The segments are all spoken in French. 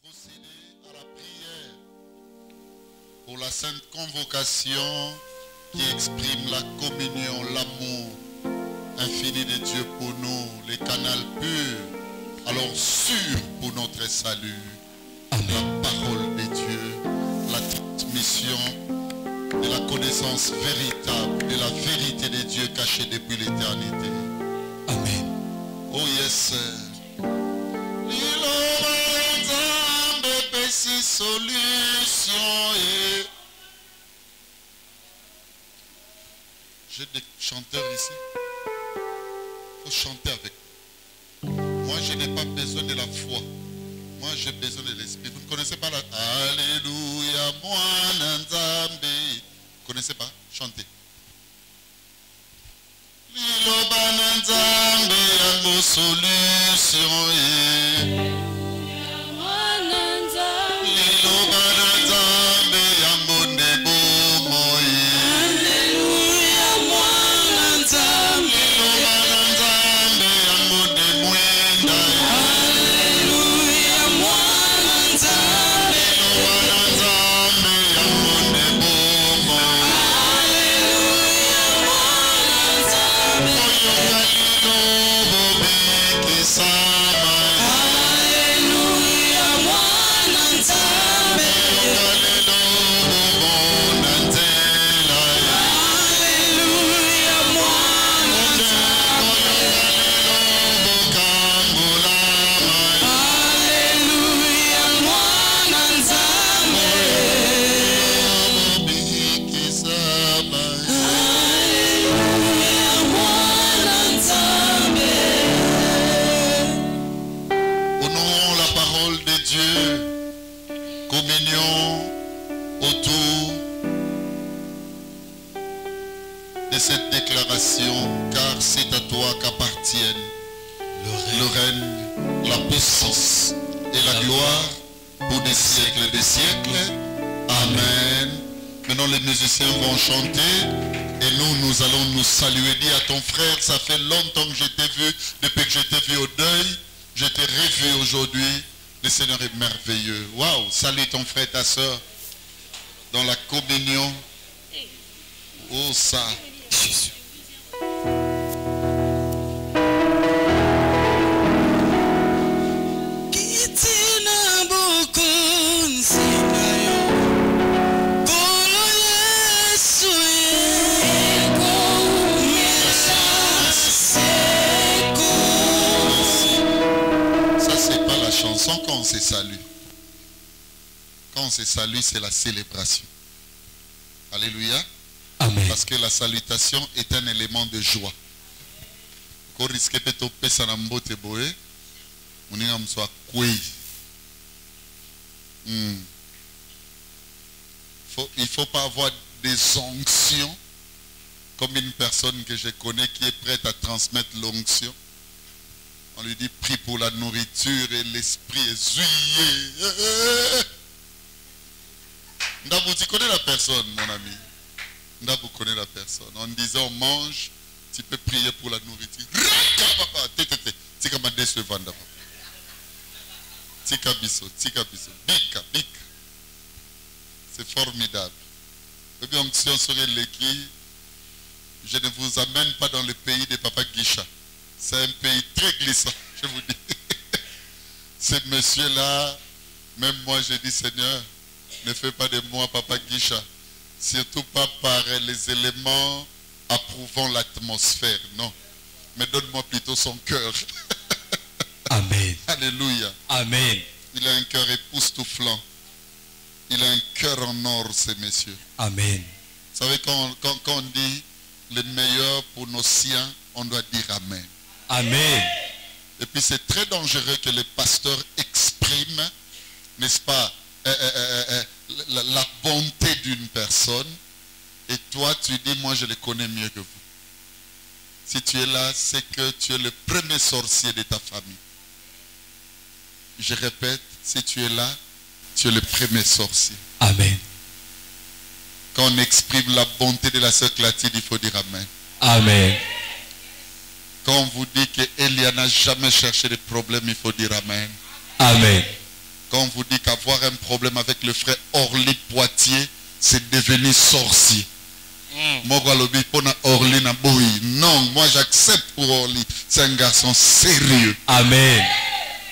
procéder à la prière pour la sainte convocation qui exprime la communion, l'amour infini de Dieu pour nous, les canaux purs, alors sûrs pour notre salut. Amen. La parole de Dieu, la transmission de la connaissance véritable, de la vérité de Dieu cachée depuis l'éternité. Amen. Oh yes. Solution et... J'ai des chanteurs ici. Il faut chanter avec. Moi, je n'ai pas besoin de la foi. Moi, j'ai besoin de l'esprit. Vous ne connaissez pas la... Alléluia, moi, Nzambe. Vous ne connaissez pas? Chantez. Liloba Nzambe, yango solution et... Car c'est à toi qu'appartiennent le règne, la puissance et la gloire pour des siècles et des siècles. Amen. Maintenant les musiciens vont chanter et nous allons nous saluer. Dis à ton frère, ça fait longtemps que je t'ai vu, depuis que je t'ai vu au deuil, je t'ai revu aujourd'hui. Le Seigneur est merveilleux. Waouh, salue ton frère, ta soeur dans la communion. Oh ça, Jésus. Quand on se salue. Quand on se salue, c'est la célébration. Alléluia. Amen. Parce que la salutation est un élément de joie. Il ne faut pas avoir des onctions comme une personne que je connais qui est prête à transmettre l'onction. On lui dit, prie pour la nourriture et l'esprit est zouillé. Ndabou, tu connais la personne, mon ami. Ndabou connaît la personne. En disant, on mange, tu peux prier pour la nourriture. Tika mande se vanda. Tika biso, tika biso. Bika, bika. C'est formidable. Et bien, si on serait l'équipe, je ne vous amène pas dans le pays de Papa Guicha. C'est un pays très glissant, je vous dis. Ce monsieur-là, même moi, je dis, Seigneur, ne fais pas de moi Papa Guicha. Surtout pas par les éléments approuvant l'atmosphère, non. Mais donne-moi plutôt son cœur. Amen. Alléluia. Amen. Il a un cœur époustouflant. Il a un cœur en or, ce monsieur. Amen. Vous savez, quand on dit le meilleur pour nos siens, on doit dire Amen. Amen. Et puis c'est très dangereux que les pasteurs expriment, n'est-ce pas, la bonté d'une personne. Et toi, tu dis, moi je le connais mieux que vous. Si tu es là, c'est que tu es le premier sorcier de ta famille. Je répète, si tu es là, tu es le premier sorcier. Amen. Quand on exprime la bonté de la sœur Clatide, il faut dire Amen. Amen. Quand on vous dit qu'Elia n'a jamais cherché de problème, il faut dire Amen. Amen. Quand on vous dit qu'avoir un problème avec le frère Orly Poitiers, c'est devenu sorcier. Non, moi j'accepte pour Orly. C'est un garçon sérieux. Amen.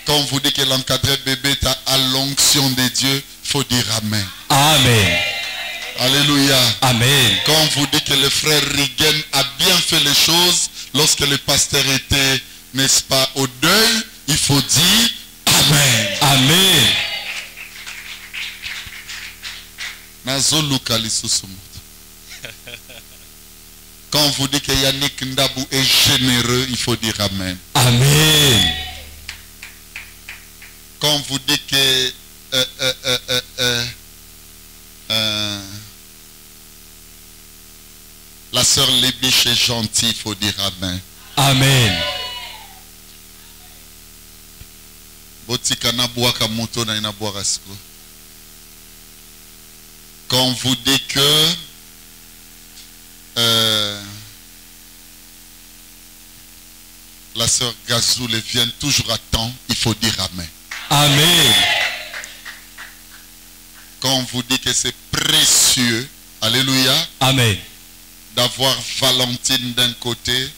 Quand on vous dit que l'encadré bébé est à l'onction de Dieu, il faut dire Amen. Amen. Alléluia. Amen. Quand on vous dit que le frère Rigen a bien fait les choses, lorsque le pasteur était, n'est-ce pas, au deuil, il faut dire Amen. Amen. Quand on vous dit que Yannick Ndabou est généreux, il faut dire Amen. Amen. Quand on vous dit que la sœur Lébiche est gentille, il faut dire Amen. Amen. Quand on vous dit que la sœur Gazoule vient toujours à temps, il faut dire Amen. Amen. Quand on vous dit que c'est précieux, alléluia, Amen. d'avoir Valentine d'un côté,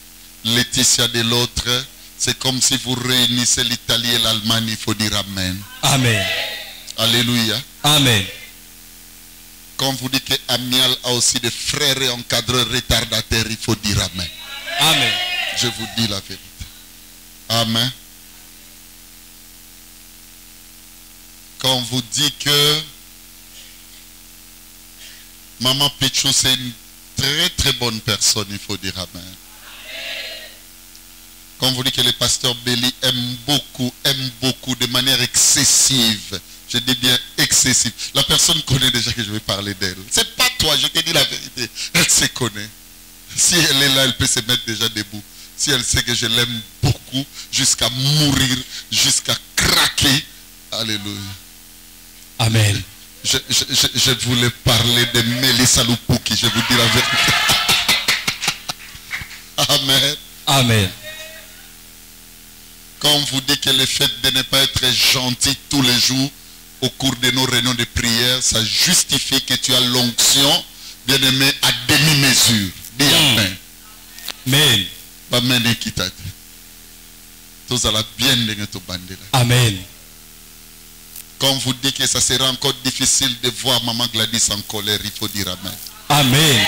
Laetitia de l'autre, c'est comme si vous réunissez l'Italie et l'Allemagne, il faut dire Amen. Amen. Alléluia. Amen. Quand on vous dit que Amial a aussi des frères et encadreurs retardataires, il faut dire Amen. Amen. Je vous dis la vérité. Amen. Quand on vous dit que Maman Pichou c'est une très très bonne personne, il faut dire Amen. Quand on vous dit que le pasteur Belly aime beaucoup de manière excessive, je dis bien excessive. La personne connaît déjà que je vais parler d'elle. C'est pas toi, je te dis la vérité. Elle se connaît. Si elle est là, elle peut se mettre déjà debout. Si elle sait que je l'aime beaucoup, jusqu'à mourir, jusqu'à craquer. Alléluia. Amen. Je voulais parler de Mélissa Lupuki, je vous dis la vérité. Amen. Amen. Quand on vous dit que le fait de ne pas être gentil tous les jours au cours de nos réunions de prière, ça justifie que tu as l'onction, bien aimé, à demi-mesure. Dis Amen. Amen. Amen. Tous à la bien de Amen. Quand on vous dit que ça sera encore difficile de voir Maman Gladys en colère, il faut dire Amen. Amen.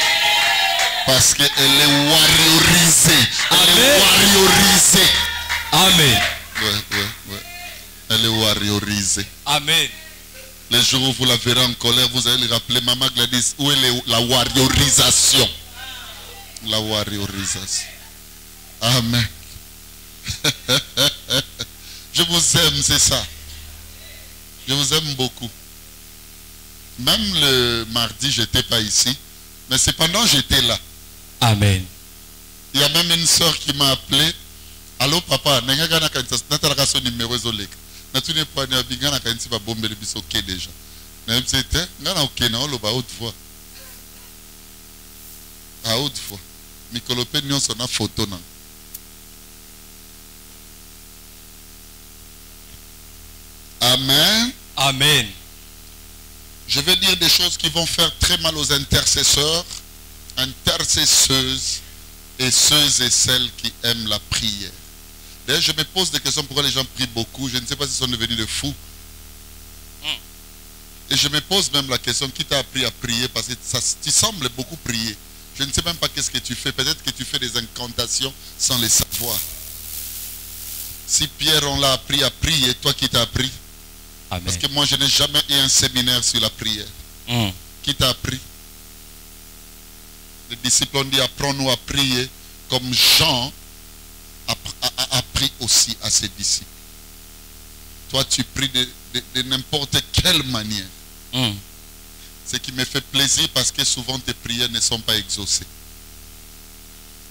Parce qu'elle est warriorisée. Elle est warriorisée. Amen. Ouais. Elle est warriorisée. Amen. Les jours où vous la verrez en colère, vous allez lui rappeler, Maman Gladys, où est la warriorisation? La warriorisation. Amen. Je vous aime, c'est ça. Je vous aime beaucoup. Même le mardi, je n'étais pas ici. Mais cependant, j'étais là. Amen. Il y a même une soeur qui m'a appelé. Allô papa, n'a son numéro isolé. N'a tout n'est pas n'a qu'un petit bombe de bis ok déjà. N'a c'était n'a ok n'a on le bas haute voix. À haute voix. Mikolopé n'y son a photo non. Amen. Amen. Je vais dire des choses qui vont faire très mal aux intercesseurs, intercesseuses et ceux et celles qui aiment la prière. D'ailleurs, je me pose des questions pourquoi les gens prient beaucoup. Je ne sais pas s'ils sont devenus de fous. Et je me pose même la question, qui t'a appris à prier? Parce que tu sembles beaucoup prier. Je ne sais même pas qu'est-ce que tu fais. Peut-être que tu fais des incantations sans les savoir. Si Pierre, on l'a appris à prier, toi qui t'as appris? Amen. Parce que moi, je n'ai jamais eu un séminaire sur la prière. Qui t'a appris? Les disciples ont dit, apprends-nous à prier comme Jean a appris aussi à ses disciples. Toi, tu pries de n'importe quelle manière. Ce qui me fait plaisir parce que souvent tes prières ne sont pas exaucées.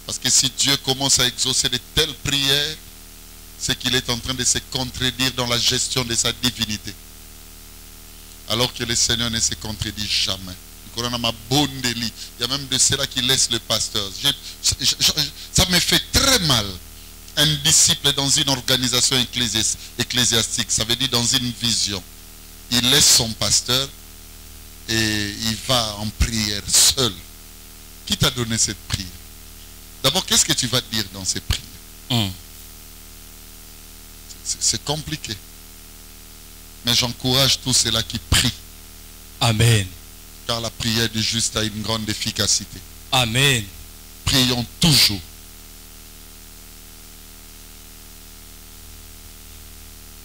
Parce que si Dieu commence à exaucer de telles prières, c'est qu'il est en train de se contredire dans la gestion de sa divinité. Alors que le Seigneur ne se contredit jamais. Il y a même de ceux-là qui laissent le pasteur. Ça me fait très mal. Un disciple dans une organisation ecclésiastique, ça veut dire dans une vision. il laisse son pasteur et il va en prière seul. Qui t'a donné cette prière? D'abord, qu'est-ce que tu vas dire dans ces prières? C'est compliqué. Mais j'encourage tous ceux-là qui prient. Amen. Car la prière du juste a une grande efficacité. Amen. Prions toujours.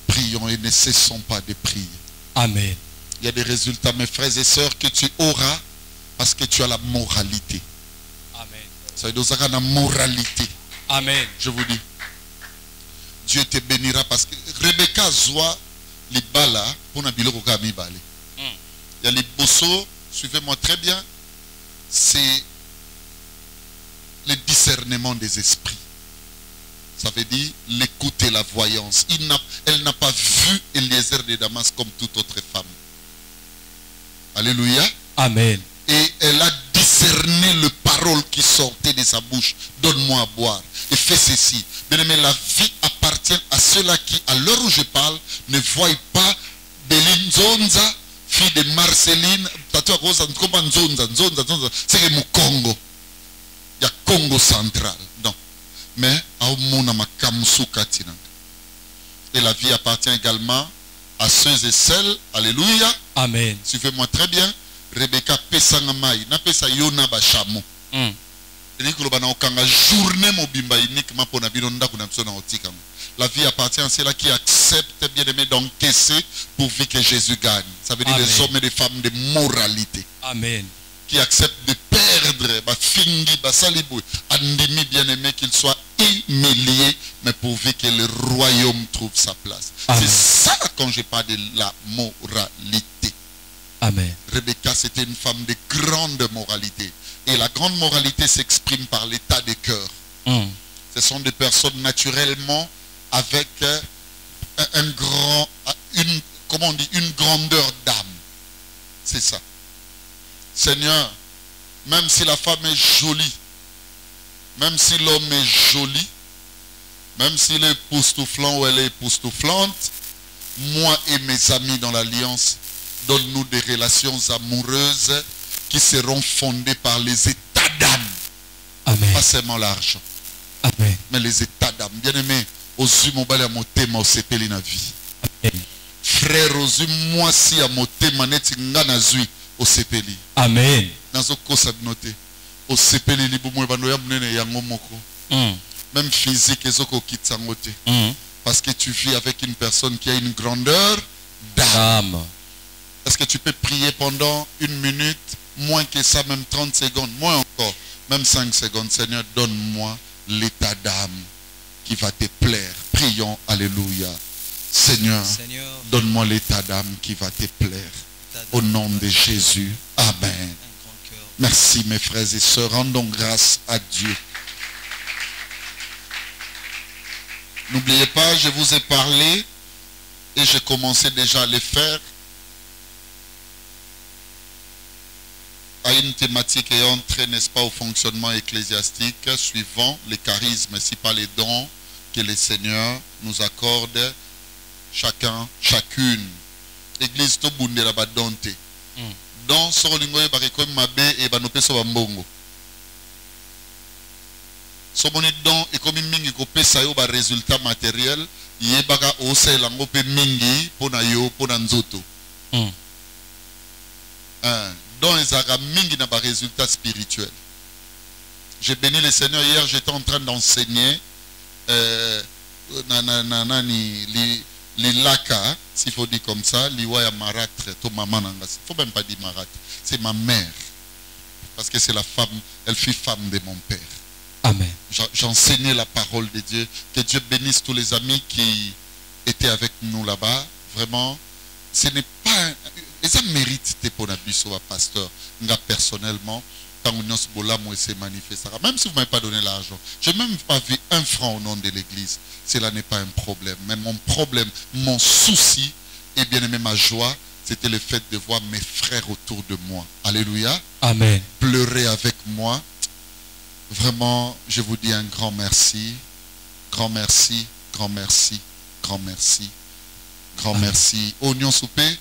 Prions et ne cessons pas de prier. Amen. Il y a des résultats, mes frères et sœurs, que tu auras parce que tu as la moralité. Amen. Ça veut dire la moralité. Amen. Je vous dis. Dieu te bénira parce que Rebecca Zoa, les bala, pour na biloko kami balé. Il y a les bossos, suivez-moi très bien, c'est le discernement des esprits. Ça veut dire l'écoute et la voyance. Elle n'a pas vu Eliezer de Damas comme toute autre femme. Alléluia. Amen. Et elle a discerné le parole qui sortait de sa bouche. Donne-moi à boire. Et fais ceci. Bien aimé, la vie appartient à ceux-là qui, à l'heure où je parle, ne voient pas Beline Zonza, fille de Marceline. C'est le Congo. Il y a Congo central. Non. Mais, et la vie appartient également à ceux et celles. Alléluia. Amen. Suivez-moi très bien. Rebecca Pesangamai. Na pesa yona ba chamo. La vie appartient à ceux-là qui acceptent, bien aimé, d'encaisser pourvu que Jésus gagne. Ça veut dire les hommes et les femmes de moralité. Amen. Qui acceptent de perdre, andimi, bien aimé, qu'il soit humilié, mais pourvu que le royaume trouve sa place. C'est ça quand je parle de la moralité. Amen. Rebecca, c'était une femme de grande moralité. Et la grande moralité s'exprime par l'état de cœur. Ce sont des personnes naturellement avec une grandeur d'âme. C'est ça. Seigneur, même si la femme est jolie, même si l'homme est joli, même s'il est époustouflant ou elle est époustouflante, moi et mes amis dans l'alliance, donne-nous des relations amoureuses qui seront fondées par les états d'âme. Amen. Pas seulement l'argent. Amen. Mais les états d'âme. Bien aimé, ozu mobile à motema osepeli na vie. Amen. Frère, ozu moi si à motema neti ngana zui osepeli. Amen. Nazo kosa binote. Osepeli libu mwe bando ya mnene yango moko. Même physique ezoko kitsangote. Parce que tu vis avec une personne qui a une grandeur d'âme. Est-ce que tu peux prier pendant 1 minute, moins que ça, même 30 secondes, moins encore, même 5 secondes. Seigneur, donne-moi l'état d'âme qui va te plaire. Prions, alléluia. Seigneur, donne-moi l'état d'âme qui va te plaire. Au nom de Jésus. Amen. Merci mes frères et sœurs. Rendons grâce à Dieu. N'oubliez pas, je vous ai parlé et j'ai commencé déjà à le faire. À une thématique et entrer, n'est-ce pas, au fonctionnement ecclésiastique suivant les charismes, si pas les dons que le Seigneur nous accorde chacun, chacune. Église to bunde la badonte. Dans ce rolingo e bariko mabe e banope so bambongo. So boni don e komi mingi ko pesa yo ba résultat matériel, ye baka ose lango pe mingi pona yo pona nzoto. Dans les mingi na ba résultat spirituel. J'ai béni le Seigneur hier, j'étais en train d'enseigner les laka, s'il faut dire comme ça, liwaya marâtre, to maman nangas. Faut même pas dire marâtre, c'est ma mère. Parce que c'est la femme, elle fut femme de mon père. Amen. J'enseignais la parole de Dieu. Que Dieu bénisse tous les amis qui étaient avec nous là-bas. Vraiment, ce n'est pas... Ça mérite pour la pasteur. Personnellement, quand on se manifestera. Même si vous ne m'avez pas donné l'argent. Je n'ai même pas vu 1 franc au nom de l'église. Cela n'est pas un problème. Mais mon problème, mon souci, et bien aimé ma joie, c'était le fait de voir mes frères autour de moi. Alléluia. Amen. Pleurer avec moi. Vraiment, je vous dis un grand merci. Grand merci. Grand merci. Grand merci. Grand merci. Oignon soupé.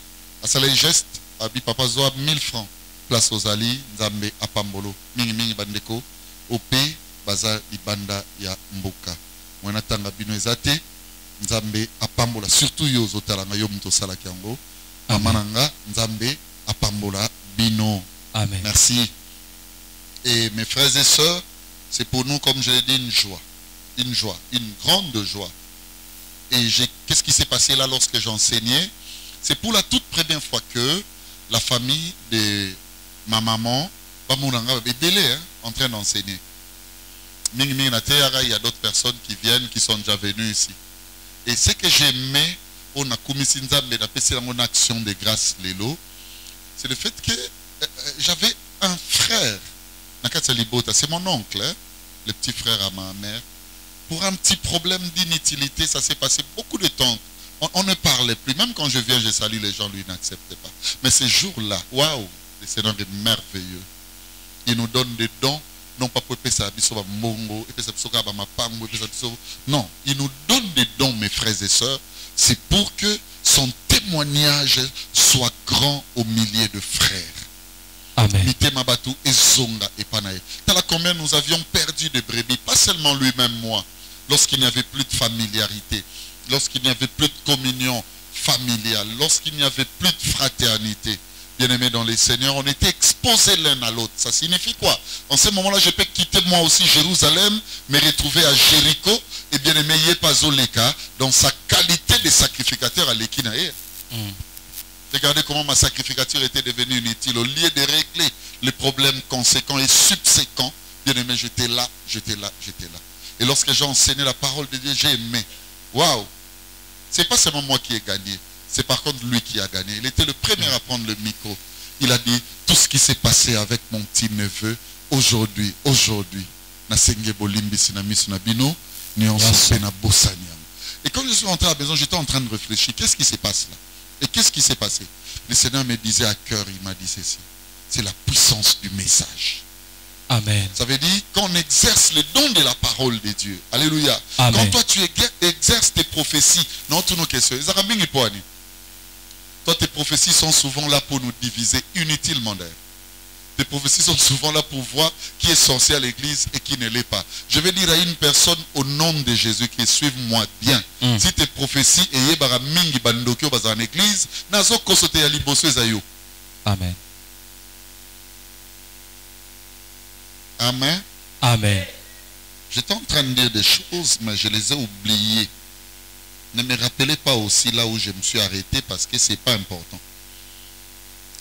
ça les gestes, abi papa zoa 1000 francs. Place aux ali, nzambe apambolo. Mingi bandeko, ope, baza ibanda ya mboka. Mwana tanga bino ezate, nzambe apambola. Surtout yo zotalanga yo mto salaki yango. Amananga, nzambe apambola bino. Amen. Merci. Et mes frères et sœurs, c'est pour nous, comme je l'ai dit, une joie, une grande joie. Et qu'est-ce qui s'est passé là lorsque j'enseignais? C'est pour la toute première fois que la famille de ma maman, est délai, en train d'enseigner. Il y a d'autres personnes qui viennent, qui sont déjà venues ici. Et ce que j'aimais, on a commis une action de grâce, Lélo, c'est le fait que j'avais un frère, c'est mon oncle, hein, le petit frère à ma mère. Pour un petit problème d'inutilité, ça s'est passé beaucoup de temps. On ne parlait plus. Même quand je viens, je salue les gens, lui n'acceptait pas. Mais ces jours-là, waouh, le Seigneur est merveilleux. Il nous donne des dons, non pas pour ça, non, il nous donne des dons, mes frères et sœurs. C'est pour que son témoignage soit grand au milieu de frères. Amen. T'as combien nous avions perdu de brebis, pas seulement lui-même, moi, lorsqu'il n'y avait plus de familiarité, lorsqu'il n'y avait plus de communion familiale, lorsqu'il n'y avait plus de fraternité. Bien-aimés dans les Seigneurs, on était exposés l'un à l'autre. Ça signifie quoi? En ce moment-là, je peux quitter moi aussi Jérusalem, me retrouver à Jéricho, et bien-aimé Yepazoleka, dans sa qualité de sacrificateur à l'Ekinae. Regardez comment ma sacrificature était devenue inutile. Au lieu de régler les problèmes conséquents et subséquents, bien aimé, j'étais là. Et lorsque j'ai enseigné la parole de Dieu, j'ai aimé. Waouh! C'est pas seulement moi qui ai gagné, c'est par contre lui qui a gagné. Il était le premier à prendre le micro. Il a dit, tout ce qui s'est passé avec mon petit neveu, aujourd'hui, et quand je suis rentré à la maison, j'étais en train de réfléchir, qu'est-ce qui se passe là? Et qu'est-ce qui s'est passé? Le Seigneur me disait à cœur, il m'a dit ceci. C'est la puissance du message. Amen. Ça veut dire qu'on exerce le don de la parole de Dieu. Alléluia. Amen. Quand toi tu exerces tes prophéties, non, toutes nos questions. Toi, tes prophéties sont souvent là pour nous diviser inutilement d'ailleurs. Tes prophéties sont souvent là pour voir qui est censé à l'église et qui ne l'est pas. Je vais dire à une personne au nom de Jésus qui suive-moi bien. Si tes prophéties et yebara mingi bandokyo baza en église, nazo kosote ya liboso ezayo. Amen. Amen. Amen. J'étais en train de dire des choses, mais je les ai oubliées. Ne me rappelez pas aussi là où je me suis arrêté parce que ce n'est pas important.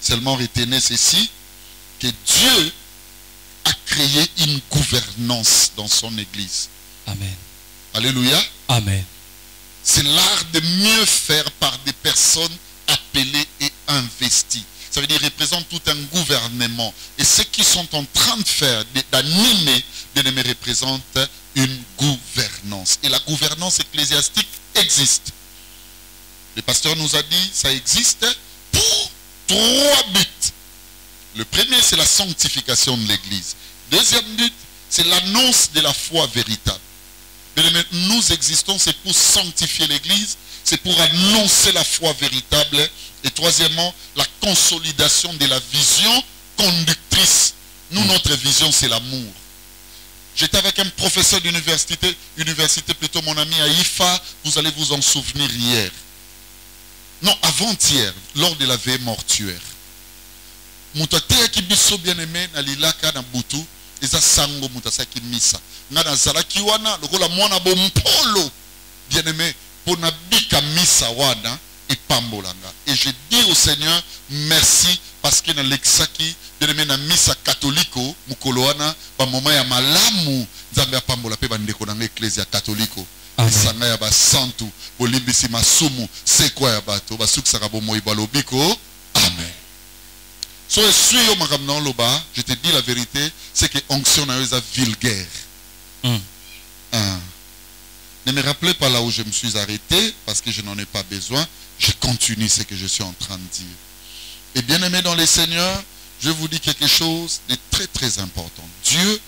Seulement retenez ceci, que Dieu a créé une gouvernance dans son église. Amen. Alléluia. Amen. C'est l'art de mieux faire par des personnes appelées et investies. Ça veut dire représente tout un gouvernement. Et ce qu'ils sont en train de faire, d'animer, bien-aimé, représente une gouvernance. Et la gouvernance ecclésiastique existe. Le pasteur nous a dit, ça existe pour 3 buts. Le premier, c'est la sanctification de l'église. Deuxième but, c'est l'annonce de la foi véritable. Bien-aimé, nous existons, c'est pour sanctifier l'église, c'est pour annoncer la foi véritable. Et troisièmement, la consolidation de la vision conductrice. Nous, notre vision, c'est l'amour. J'étais avec un professeur d'université, plutôt mon ami à IFA, vous allez vous en souvenir hier. Non, avant-hier, lors de la veille mortuaire. Mutatea ki biso bien-aimé na lilaka na butu eza sango mutasaki misa nga na zalaki wana lokola mwana bompolo bien-aimé pona bika misa wana epambolanga. Et je dis au Seigneur merci parce que na lexaki bien-aimé na misa katoliko mukolo wana ba moma ya malamu nzambe apambola pe bandeko na ecclesia katoliko. Sanga ya ba santu bolimbisi masumu sekwa ya bato basukisaka bomoi balobiko. Amen. So, je te dis la vérité, c'est que onction est vulgaire. Ne me rappelez pas là où je me suis arrêté, parce que je n'en ai pas besoin. Je continue ce que je suis en train de dire. Et bien aimé dans les Seigneurs, je vous dis quelque chose de très très important. Dieu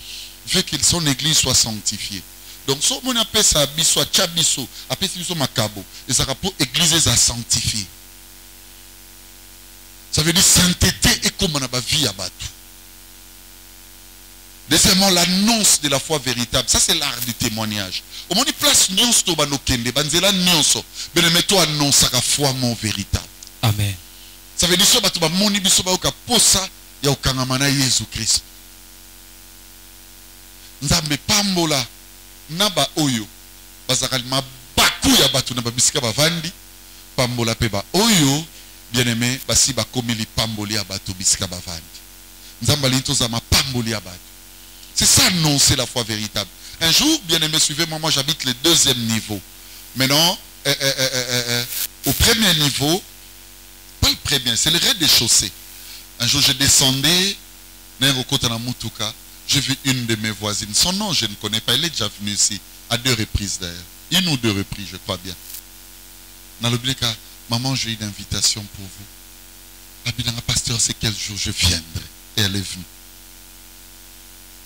veut que son église soit sanctifiée. Donc, si on appelle ça biso, tchabiso, appelle ça makabo, et ça pour église à sanctifier. Ça veut dire sainteté et comme on a vie à battre. Deuxièmement, l'annonce de la foi véritable. Ça, c'est l'art du témoignage. Au moins, place nyonso to banokende, banzela nyonso. Benemeto annonce la foi mon véritable. Amen. Ça veut dire que batu ba moni biso ba oka posa ya okangamana Yesu Christ. Nzambe pambola naba oyo bazakali mabaku ya batu na babisika bavandi pambola pe ba oyo bien-aimé basi ba komeli pamboli ya batu bisika bavandi. Nzamba linto za mapamboli ya batu. C'est ça annoncer la foi véritable. Un jour, bien-aimé, suivez-moi, moi j'habite le deuxième niveau. Maintenant, au premier niveau, pas le premier, c'est le rez-de-chaussée. Un jour, je descendais, j'ai vu une de mes voisines. Son nom, je ne connais pas. Elle est déjà venue ici, à 2 reprises d'ailleurs. 1 ou 2 reprises, je crois bien. Dans le blic, maman, j'ai une invitation pour vous. Abinanga, pasteur, c'est quel jour je viendrai? Et elle est venue.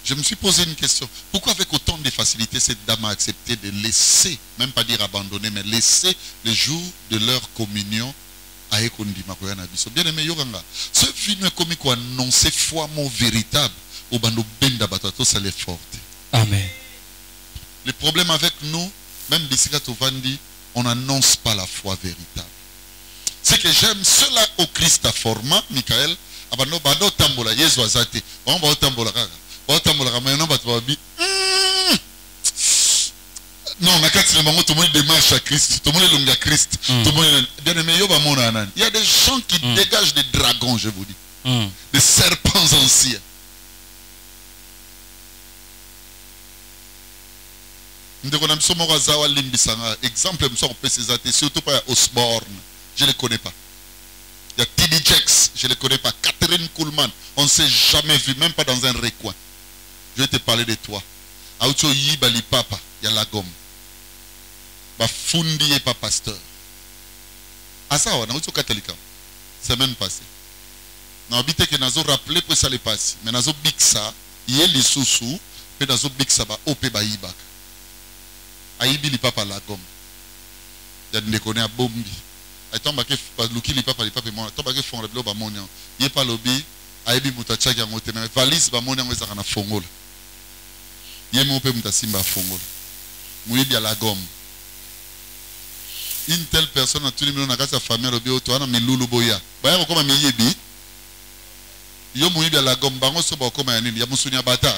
Je me suis posé une question. Pourquoi avec autant de facilité cette dame a accepté de laisser, même pas dire abandonner, mais laisser le jour de leur communion à Ekondi Makoyana Biso? Bien aimé Yoranga, ce film comme quoi annoncer foi mot véritable au bando benda batato ça l'est forte. Amen. Le problème avec nous, même Bissika Tovandi, on n'annonce pas la foi véritable. C'est que j'aime cela au Christ à format, Michael, abando bando tambola, Yesu azate, on va tambola kaka. Non, tout le monde démarche à Christ, tout le monde est long à Christ. Bien aimé, il y a des gens qui dégagent des dragons, je vous dis, des serpents anciens. Exemple, surtout pas Osborne, je ne les connais pas. Il y a T.D. Jakes, je ne les connais pas. Catherine Kuhlman, on ne s'est jamais vu, même pas dans un recoin. Je vais te parler de toi. Aoucho Yibali Papa, il y a la gomme. Bafundi et pas pasteur. Asa on a Aoucho catholique. Semaine passée. On a habité que nazo rappelé pour ça les passe. Mais nazo bixa, il y a les sous-sous, puis nazo bixa ba opé ba yibak. Aïbi li papa la gomme. Il y a des connaît à bombi. Aïe tomba que luki li papa et moi. Tomba que font le bloc ba monian. Il y a pas lobby. Aïbi mutachaki en moté. Mais valise ba monian on ezaka na fongola. Il y a un simba fongola. Mouibi à la gomme. Une telle personne a tout le monde dans sa famille lobby autour na melulu boya. Ba ya comme miyebi. Yo mouibi à la gomme bango so ba comme yanini ya musunya bata.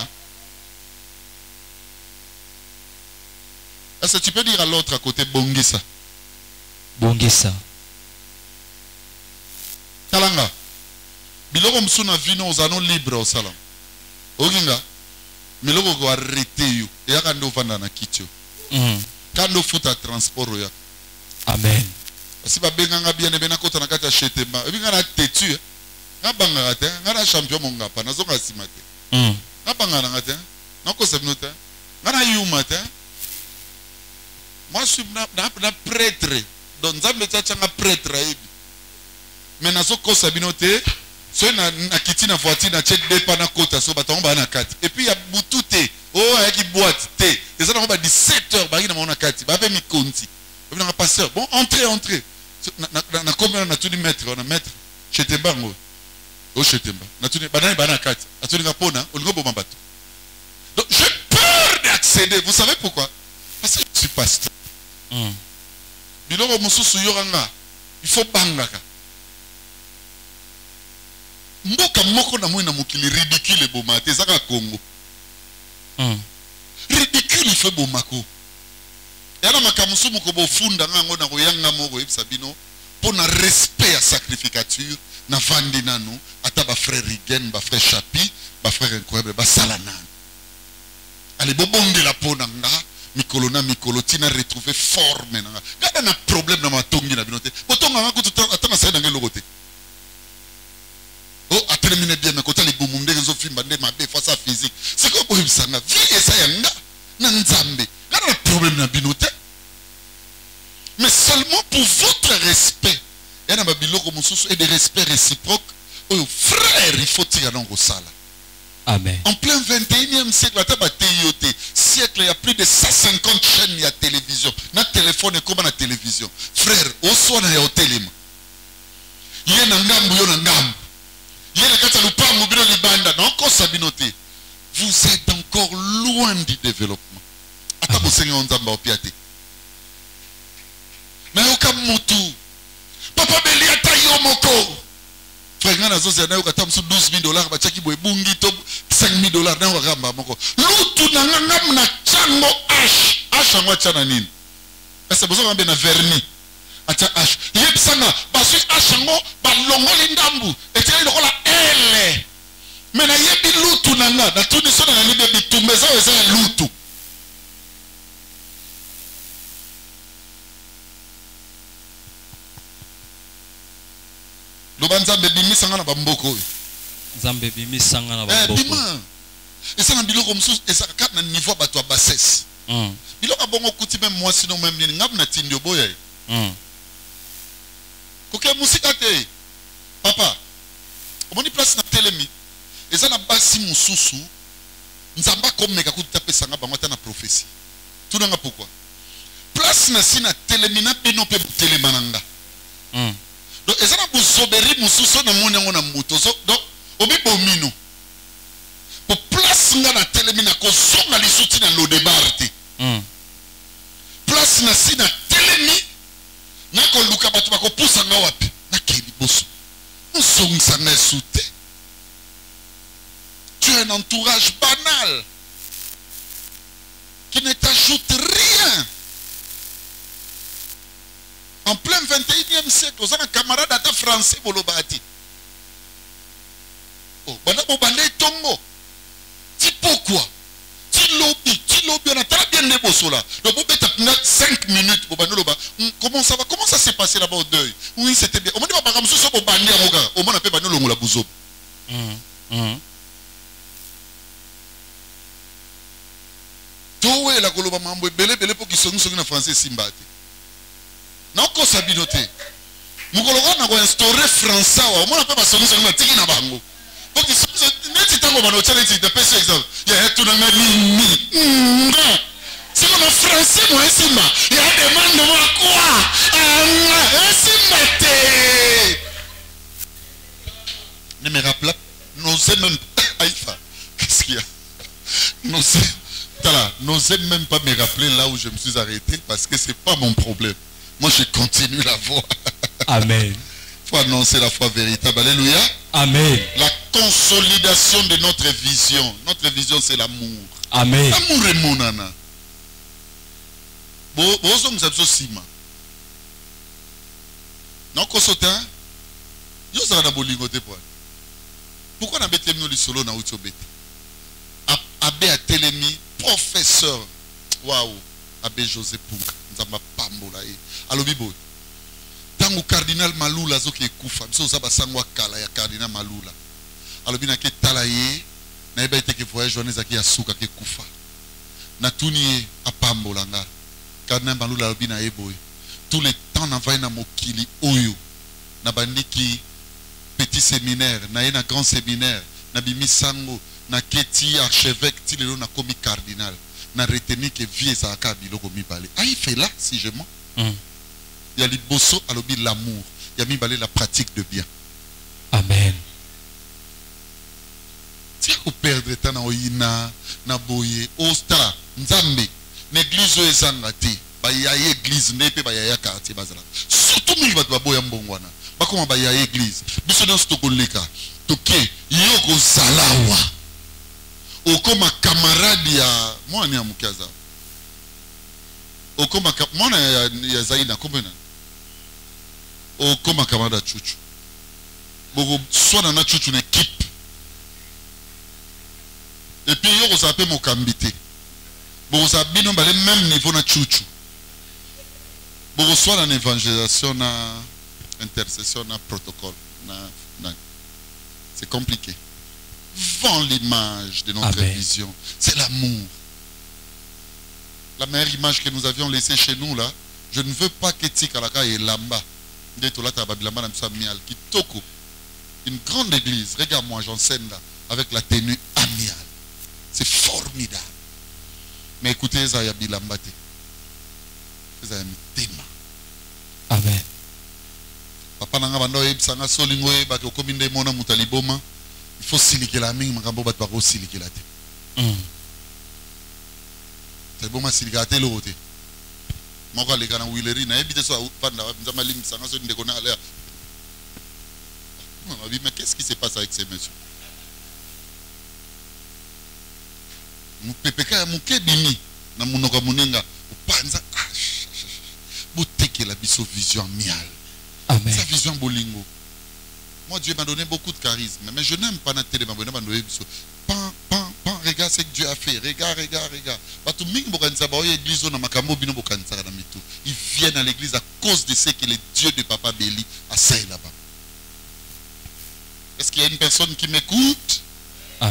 Est-ce que tu peux dire à l'autre à côté Bongisa? Bongisa. Talanga. Biloko msuna vino ozano libre au salam. Oginga. Miloko go arrêter yo. Ya kando vanda na kitio. Kando futa transport ya. Amen. Si ba benganga bien bena kota na kata chetema. Ebinga na tetu. Ngabanga ngate, ngara champion monga pa nazonga simate. Ngabanga ngate. Nako sebnote. Ngara yumate. Moi, je suis un prêtre. Donc, je suis un prêtre. Mais je suis un binoté. Je suis un kiti na voiture, na check de pa na kota, so baton ba na kati. Et puis il y a boutou thé. Oh, il y a boîte thé. Et ça on va 17h ba na na kati. Ba pe mi konti. Ba na pasteur. Bon, entrez. Na combien na tout di maître, on a maître. Chez bango. Oh, chez Temba. Na tout ba na kati. Atuli na pona, on go bato. Donc, j'ai peur d'accéder. Vous savez pourquoi? Parce que je suis pasteur. Biloko mususu yoranga. Il faut bangaka. Mboka moko na mwina mukili ridicule bomate zaka Congo. Ridicule il fait bomako. Yana makamusu muko bofunda ngango na koyanga moko ebisabino pour na respect à sacrificature na vandi nanu ata ba frère Rigen, ba frère Chapi, ba frère incroyable ba salana. Allez bobonde la pona nga mikolo na mikolo tina retrouver forme na. Kada na problème na matongi na binote. Botonga nga kutu atana sa na ngelokote. Oh, à terminer bien, mais quand les boumundés, les autres films, les mabés, face à physique. C'est quoi pour ça? Na vie et ça yanga, na nzambe. Quand on a un problème na binote, mais seulement pour votre respect. Il y a un biloko mususu et des respects réciproques. Oh, frère, il faut tirer dans le sala. Amen. En plein 21e siècle, siècle, il y a plus de 150 chaînes de télévision. Na téléphone et comme na télévision. Frère, au soir na ya téléma. Il y a un ngambu, il y a un ngambu. Sabinoté, vous êtes encore loin du développement. Attends, vous Seigneur, on t'en piaté. Mais aucun motu. Papa Belia tayo moko. Frère, on a 12 000 $, bachaki boy bungi to 5 000 $. Na wakamba moko. Lutu na ngam na chango ash. Ash angwa chana nini? Est-ce que vous avez un vernis? Acha ash. Yep sanga. Basu ash ango balongoli ndambu. Etieni lokola ele. Mais na yebi lutu na nga. Na tuni sona na libe bitumeza weza lutu. Nzambe bimi sanga na bamboko. Nzambe bimi sanga na bamboko. Bima. Esa na biloko mususu esa kat na niveau bato bassesse. Biloko bongo kuti même moi sinon même ni ngam na tindio boya. Koke musika te. Papa. Omoni place na telemi. Esa na basi mususu. Nzamba komeka kuti tapesa nga bango ta na prophétie. Tuna nga pourquoi? Place na sina telemi na bino pe telemananga. Donc, et ça n'a pas soberi mususo na moni ngo na muto. Donc, obi bomino. Pour place nga na telemina ko songa li suti na lo debarte. Place na si na telemi na ko luka batu ba ko pusa nga wapi. Na keli boso. Nsong sa na soute. Tu as un entourage banal qui ne t'ajoute rien. En plein 21e siècle, vous avez un camarade à ta français, Bolobati. Oh, bon, tongo. Ti pourquoi? Ti lobby, on a très bien les bossos là. Donc, vous avez 5 minutes, comment ça va? Comment ça s'est passé là-bas au deuil? Oui, c'était bien. On m'a dit, par exemple, ce bandi à Moga, au moins, on appelle Banyo la Bouzo. Towe la Goloba Mambo, belé pour qu'ils sont en français Simbati. Non, qu'on s'habinote. Mugologa na ko instaurer français wa mona pe ba solution na tiki na bango. Parce que neti tango ba no challenge de pese exemple. Ya tu na ni. Si on a français moi simba, il y a demande moi quoi? Simba te. Ne me rappelle, n'osez même Aïfa. Qu'est-ce qu'il y a? N'osez même pas me rappeler là où je me suis arrêté parce que c'est pas mon problème. Moi, je continue la voie. Amen. Il faut annoncer la foi véritable. Alléluia. Amen. La consolidation de notre vision. Notre vision, c'est l'amour. Amen. L'amour est mon nana. Bozo mzabso sima. Non, kosotin. Yo ça na bolingote po. Pourquoi na betem no li solo na utobete? Abbé a telemi professeur. Waouh. Abbé José Punga. Nzamba pambola e. Alobibo. Tango cardinal Malula zo ke kufa. Biso za basangwa kala ya cardinal Malula. Alobina ke talaye na eba ite ke voyage wana zaki ya suka ke kufa. Na tuni a pambola nga. Cardinal Malula alobina eboy. Tous les temps na vai na mokili oyo. Na bandiki petit séminaire, na ye na grand séminaire, na bimi sango, na keti archevêque ti lelo na komi cardinal. Na retenu que vie ezaka biloko mibale. Ah, il fait là si je mens. Il y a liboso alobi l'amour. Il y a mibale la pratique de bien. Amen. Tu as perdre temps na oyina na boye osta nzambe. L'église ezangati. Ba ya église nepe ba ya quartier bazala. Surtout mi ba boya mbongwana. Ba koma ba ya église. Biso dans stokoleka. Toke yoko zalawa. Okoma camarade ya mwana ya mukaza. Okoma mwana ya Zaina combien? Okoma camarade chuchu. Boko soit na chuchu une équipe. Et puis yoko s'appelle mokambité. Boko sa bino ba le même niveau na chuchu. Boko soit en évangélisation na intercession na protocole na c'est compliqué. Vend l'image de notre vision. C'est l'amour. La meilleure image que nous avions laissée chez nous là, je ne veux pas que Tikalaka et Lamba, une grande église, regarde-moi, j'enseigne là, avec la tenue amiale. C'est formidable. Mais écoutez, ça y a Bilambate. Ça y a Mitema. Amen. Papa nanga bando ebsanga solingo e ba ko kominde mona mutaliboma. Il faut siliquer la main, makambo bat pas siliquer la tête. C'est bon ma siliquer la tête l'autre. Moi quand les gars dans Willery, na habité ça fanda, nzama lim sanga so ndeko na aller. Mais qu'est-ce qui se passe avec ces messieurs? Mon pépeka mon kebimi na munoko munenga upanza boteke la biso vision mial. Amen. Sa vision bolingo. Moi Dieu m'a donné beaucoup de charisme, mais je n'aime pas la télé, pan, regarde ce que Dieu a fait, regarde. Ils viennent à l'église à cause de ce que le Dieu de Papa Béli a fait là-bas. Est-ce qu'il y a une personne qui m'écoute,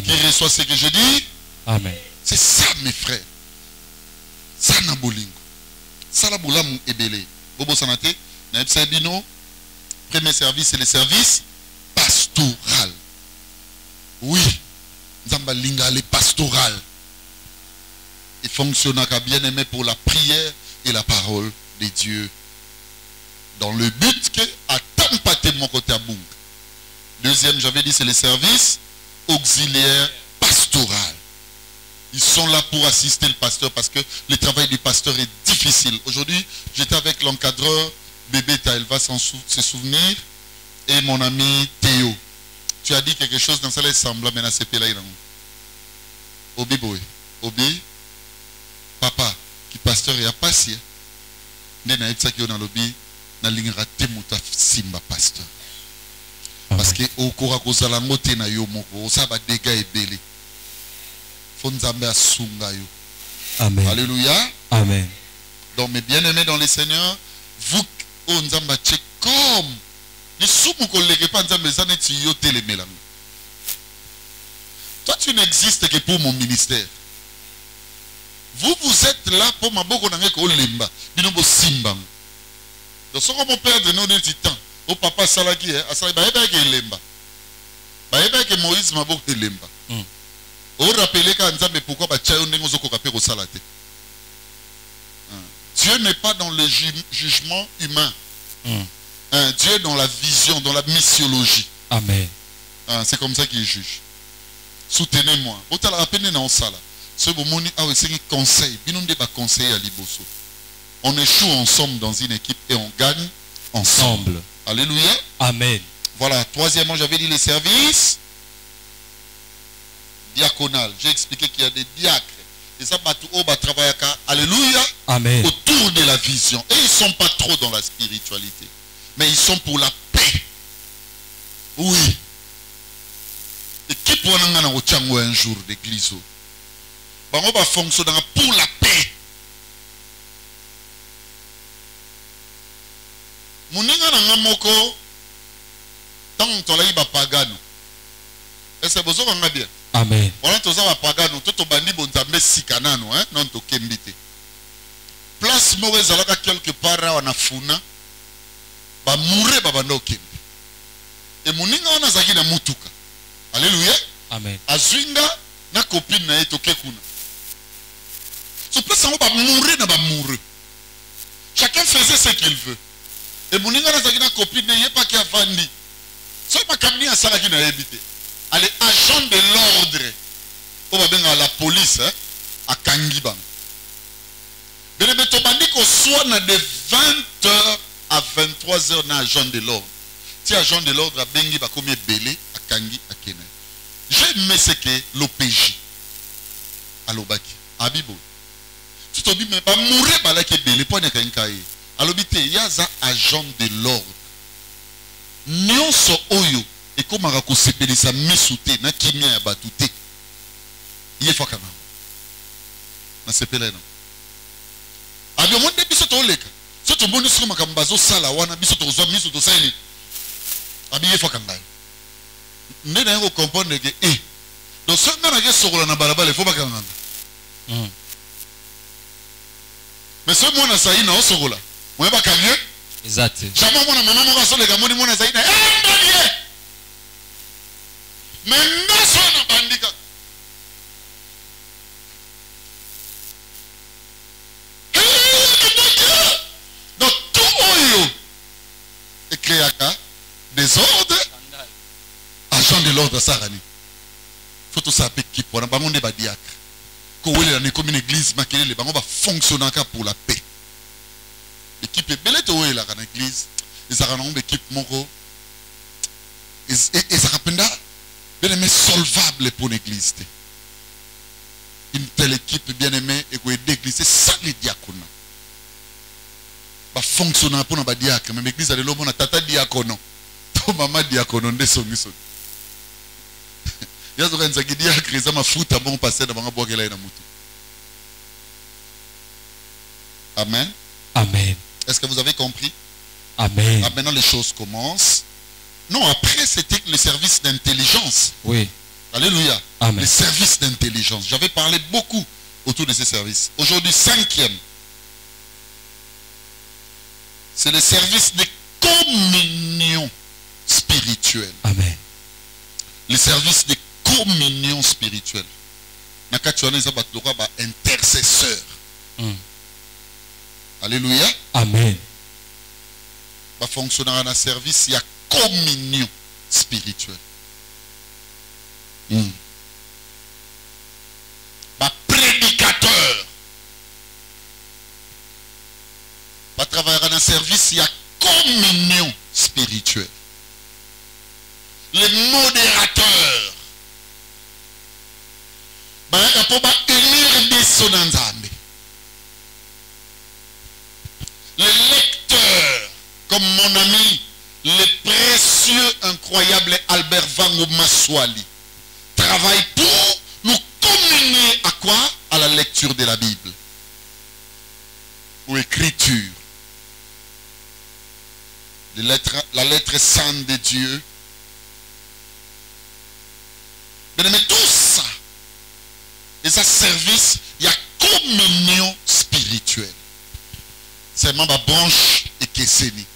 qui reçoit ce que je dis? Amen. C'est ça mes frères. Ça n'a bolingo. Ça la boulamu ebele. Bobo sanate, na ebsebino. Premier service, c'est le service pastoral. Oui, Nzamba Linga, le pastoral. Il fonctionne à bien aimé pour la prière et la parole de Dieu. Dans le but que, à tant pâté mon côté à Bung. Deuxième, j'avais dit, c'est le service auxiliaire pastoral. Ils sont là pour assister le pasteur parce que le travail du pasteur est difficile. Aujourd'hui, j'étais avec l'encadreur Bébé, elle va se souvenir. Et mon ami Théo. Tu as dit quelque chose dans ça, les semblable, mais c'est là. Obi boy. Obi. Papa, qui pasteur et a passé. Né na etsa qui dans lobby, na lingra temuta simba pasteur. Parce que au kora kozala ngote na yo moko, ça va dégâts et belé. Faut nzambe asunga yo. Amen. Alléluia. Amen. Donc mes bien-aimés dans le Seigneur, vous on nzamba tche comme ni soumu collègue pas nzamba zane ti yo télémélang. Toi tu n'existes que pour mon ministère. Vous êtes là pour ma boko nangé ko lemba, binobo simba. Donc ce qu'on peut perdre non de temps. Au papa salaki asala ba eba ke lemba. Ba eba ke Moïse ma boko lemba. On rappelle quand nzamba pourquoi ba chayo ndengo zoko kapé ko salate. Dieu n'est pas dans le jugement humain. Dieu est dans la vision, dans la missiologie. Amen. C'est comme ça qu'il juge. Soutenez-moi. On échoue ensemble dans une équipe et on gagne ensemble. Alléluia. Amen. Voilà. Troisièmement, j'avais dit les services diaconal. J'ai expliqué qu'il y a des diacres. Et ça, alléluia. Amen. Autour de la vision. Et ils ne sont pas trop dans la spiritualité. Mais ils sont pour la paix. Oui. Et qui peut en un jour d'église? On va fonctionner pour la paix. Moninga na moko tant to la iba pagano. Est-ce que vous avez bien? Amen. On to za pagano to bandi bonzambe sikanano hein non to kembite. Place mo ezalaka quelque part wana funa ba mure ba bando kembe. Et moninga wana zaki na mutuka. Alléluia. Amen. Azwinga na copine na eto kekuna. So place on ba mure na ba mure. Chacun faisait ce qu'il veut. Et moninga na zaki na copine na yepa ki avandi. So ma kamni asala ki na ebite. Allez, agent de l'ordre. On va bien à la police, hein, à Kangiban. Mais le bétobandi qu'on soit de 20h à 23h dans agent de l'ordre. Si agent de l'ordre a bengi ba combien belé à Kangi à Kenya. J'aime ce que l'OPJ à l'Obaki, à Bibo. Tu te dis mais pas mourir par là qui est belé pour ne rien cailler. À l'obité, il y a un agent de l'ordre. Nyon so oyo. Et comme on a conseillé ça misouté na kimia ya batouté il faut quand même na sepela non abio monde biso to leka so to boni soma kambazo sala wana biso to zo miso to saili abi il faut quand même ndena ngo comprendre que donc ça na ke sokola na balabala il faut pas quand même mais ce mona saina o sokola mo ba kamie Exact. jamais mona mama mo so leka moni mona saina mais non son bandika. Donc tout oyo est créé à désordre, agent de l'ordre sarani. faut tout ça équipe on a bango de badiak ko wele na comme une église makele le bango va fonctionner pour la paix équipe belle to wele la église ils a une équipe moko et ça rapenda bien aimé solvable pour l'église une telle équipe bien aimée et que l'église c'est ça les diacones va fonctionner pour na badiak mais l'église a de l'homme na tata diacono to mama diacono ndesongi so yazo kanza kidia krisa mafuta bon passer dans bango bokela na mutu. Amen. Amen. Est-ce que vous avez compris? Amen. Ah, maintenant les choses commencent. Non, après c'était le service d'intelligence. Oui. Alléluia. Amen. Le service d'intelligence. J'avais parlé beaucoup autour de ces services. Aujourd'hui, 5e. C'est le service de communion spirituelle. Amen. Le service de communion spirituelle. Intercesseur. Alléluia. Amen. Va fonctionner dans un service, il y a communion spirituelle. Va prédicateur. Va travailler dans un service, il y a communion spirituelle. Le modérateur. Va unir des sonanzambe. Le lecteur, comme mon ami, le précieux, incroyable Albert Vango Maswali, travaille pour nous communier à quoi? À la lecture de la Bible. Ou écriture. La lettre sainte de Dieu. Mais tout ça, et ça service, il y a communion spirituelle. C'est ma branche et Kesseni.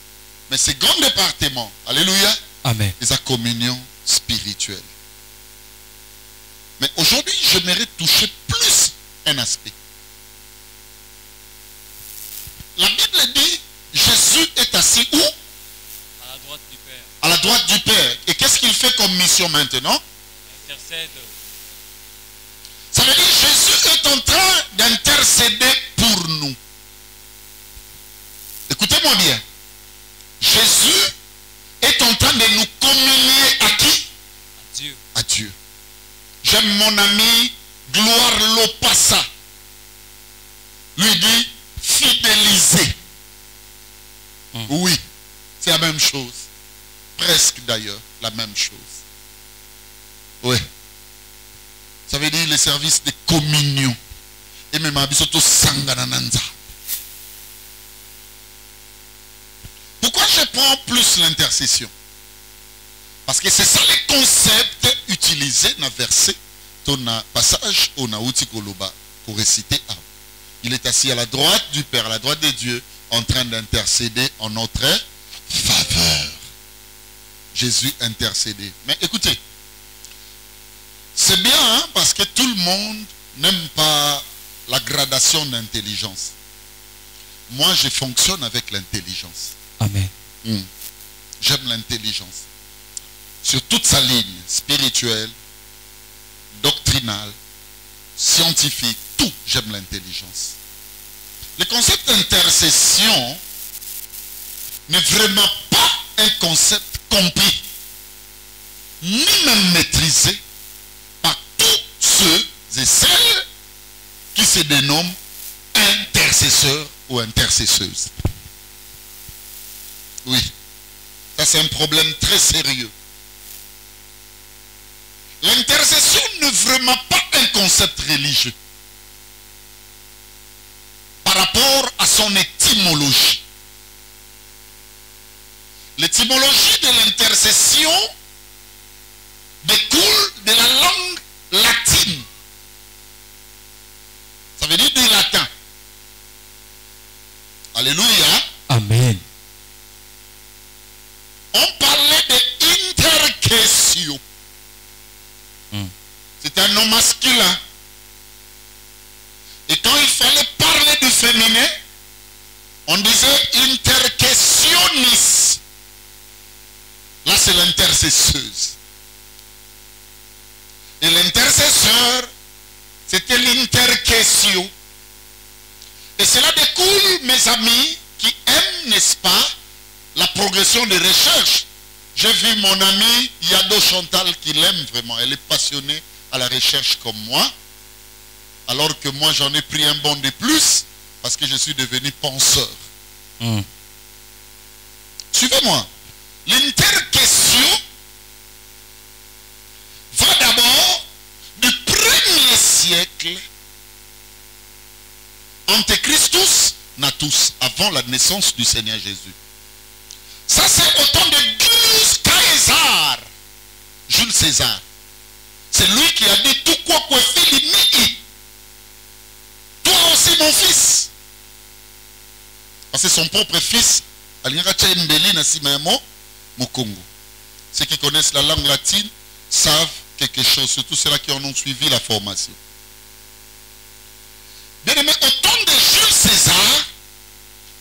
Mais c'est grand département. Alléluia. Amen. Et sa communion spirituelle. Mais aujourd'hui, j'aimerais toucher plus un aspect. La Bible dit, Jésus est assis où? À la droite du Père. À la droite du Père. Et qu'est-ce qu'il fait comme mission maintenant? Intercède. Ça veut dire que Jésus est en train d'intercéder pour nous. Écoutez-moi bien. Jésus est en train de nous communier à qui? À Dieu. À Dieu. J'aime mon ami Gloire Lopassa. Lui dit fidéliser. Oui, c'est la même chose. Presque d'ailleurs, la même chose. Oui. Ça veut dire le service de communion. Et même abisoto sanganananza. Pourquoi je prends plus l'intercession? Parce que c'est ça le concept utilisé dans le verset, dans le passage où on a outil pour réciter. Il est assis à la droite du Père, à la droite de Dieu, en train d'intercéder en notre faveur. Jésus intercédé. Mais écoutez, c'est bien hein, parce que tout le monde n'aime pas la gradation d'intelligence. Moi, je fonctionne avec l'intelligence. Amen. J'aime l'intelligence. Sur toute sa ligne, spirituelle, doctrinale, scientifique, tout, j'aime l'intelligence. Le concept d'intercession n'est vraiment pas un concept compris, ni même maîtrisé par tous ceux et celles qui se dénomment intercesseurs ou intercesseuses. Oui, ça c'est un problème très sérieux. L'intercession n'est vraiment pas un concept religieux par rapport à son étymologie. L'étymologie de l'intercession découle de la langue latine. Ça veut dire du latin. Alléluia. Amen. On parlait de intercessio. C'est un nom masculin. Et quand il fallait parler du féminin, on disait intercessionis. Là, c'est l'intercesseuse. Et l'intercession sœurs, c'était l'interquestion. Et cela découle, mes amis, qui aiment, n'est-ce pas, la progression des recherches. J'ai vu mon ami Yado Chantal qui l'aime vraiment. Elle est passionnée à la recherche comme moi. Alors que moi, j'en ai pris un bond de plus parce que je suis devenu penseur. Suivez-moi. L'interquestion va d'abord du premier siècle ante Christus natus, avant la naissance du Seigneur Jésus. Ça, c'est au temps de Julius Caesar. Jules César. C'est lui qui a dit tout quoi que Philippe. Toi aussi, mon fils. Parce que son propre fils, ceux qui connaissent la langue latine savent quelque chose, surtout ceux-là qui en ont suivi la formation. Bien aimé, au temps de Jules César,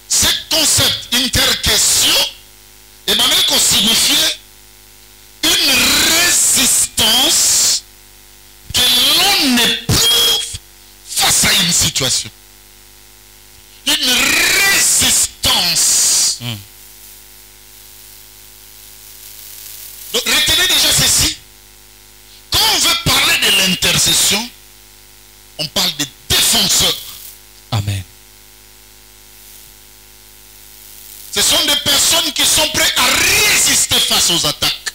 ce concept interquestion qu'on signifiait une résistance que l'on éprouve face à une situation. Une résistance. Donc, retenez déjà ceci. Quand on veut parler de l'intercession, on parle de défenseurs. Amen. Ce sont des personnes qui sont prêtes à résister face aux attaques.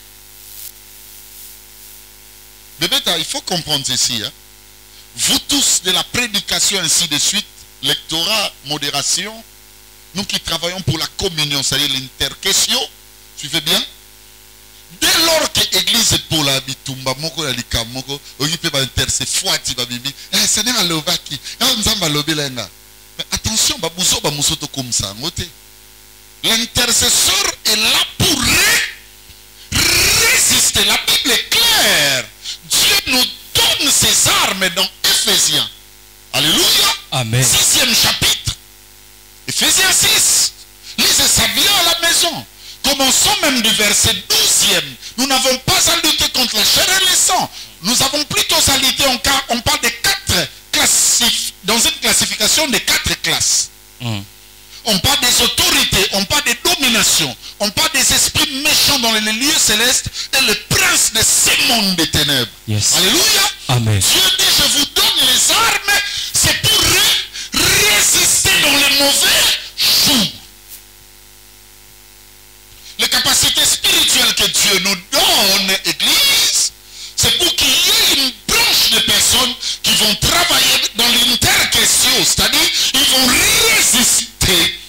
Bébé, il faut comprendre ceci. Hein. Vous tous, de la prédication ainsi de suite, lectorat, modération, nous qui travaillons pour la communion, c'est-à-dire l'interquestion, suivez bien. Dès lors que l'église est pour la bitumba, moko la lika moko, oyi pe ba interse fuati ba bibi, Seigneur a lovaki, nzamba lobi lenga. Mais attention, ba buso ba musoto comme ça, ngote. L'intercesseur est là pour résister. La Bible est claire. Dieu nous donne ses armes dans Éphésiens. Alléluia. Amen. 6e chapitre. Éphésiens 6. Lisez ça bien à la maison. Commençons même du verset 12e. Nous n'avons pas à lutter contre la chair et le sang. Nous avons plutôt à lutter, on parle de 4 classes, dans une classification de 4 classes. On parle des autorités, on parle des dominations, on parle des esprits méchants dans les lieux célestes et le prince de ce monde des ténèbres. Yes. Alléluia. Amen. Dieu dit, je vous donne les armes, c'est pour résister dans les mauvais jours. Les capacités spirituelles que Dieu nous donne, Église, c'est pour qu'il y ait une branche de personnes qui vont travailler dans l'interquestion, c'est-à-dire ils vont résister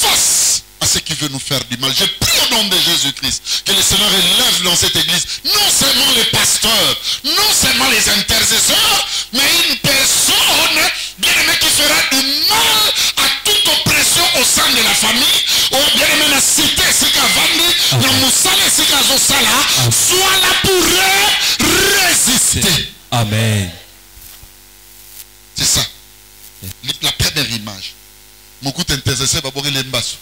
face à ce qui veut nous faire du mal. Je prie au nom de Jésus-Christ que le Seigneur élève dans cette église non seulement les pasteurs, non seulement les intercesseurs, mais une personne bien-aimée qui fera du mal à toute oppression au sein de la famille, ou bien-aimée la cité, la moussala, soit là pour résister. Amen. C'est ça. La première image. Mon coup t'intéressait à boire les mbassos.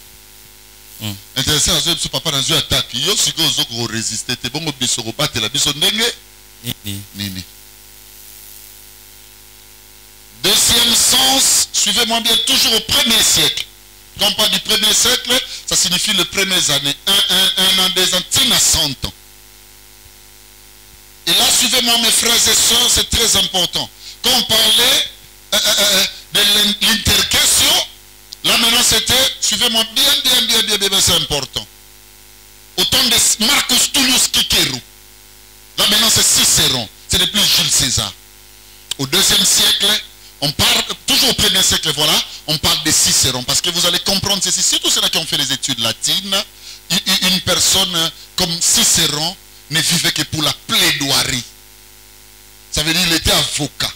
Intéressé à ce papa dans une attaque. Yo si que vous résister, t'es bon au biso battre la biso ndenge. Nini. Deuxième sens, suivez-moi bien, toujours au 1er siècle. Quand on parle du 1er siècle, ça signifie les premières années. 1 an, 2 ans, 100 ans. Et là, suivez-moi mes frères et sœurs, c'est très important. Quand on parlait de l'interquestion, là maintenant c'était, suivez-moi bien, c'est important. Au temps de Marcus Tullius Cicero. Là maintenant c'est Cicéron, c'est depuis Jules César. Au 2e siècle, on parle, toujours au 1er siècle, voilà, on parle de Cicéron. Parce que vous allez comprendre ceci, surtout ceux-là qui ont fait les études latines, une personne comme Cicéron ne vivait que pour la plaidoirie. Ça veut dire qu'il était avocat.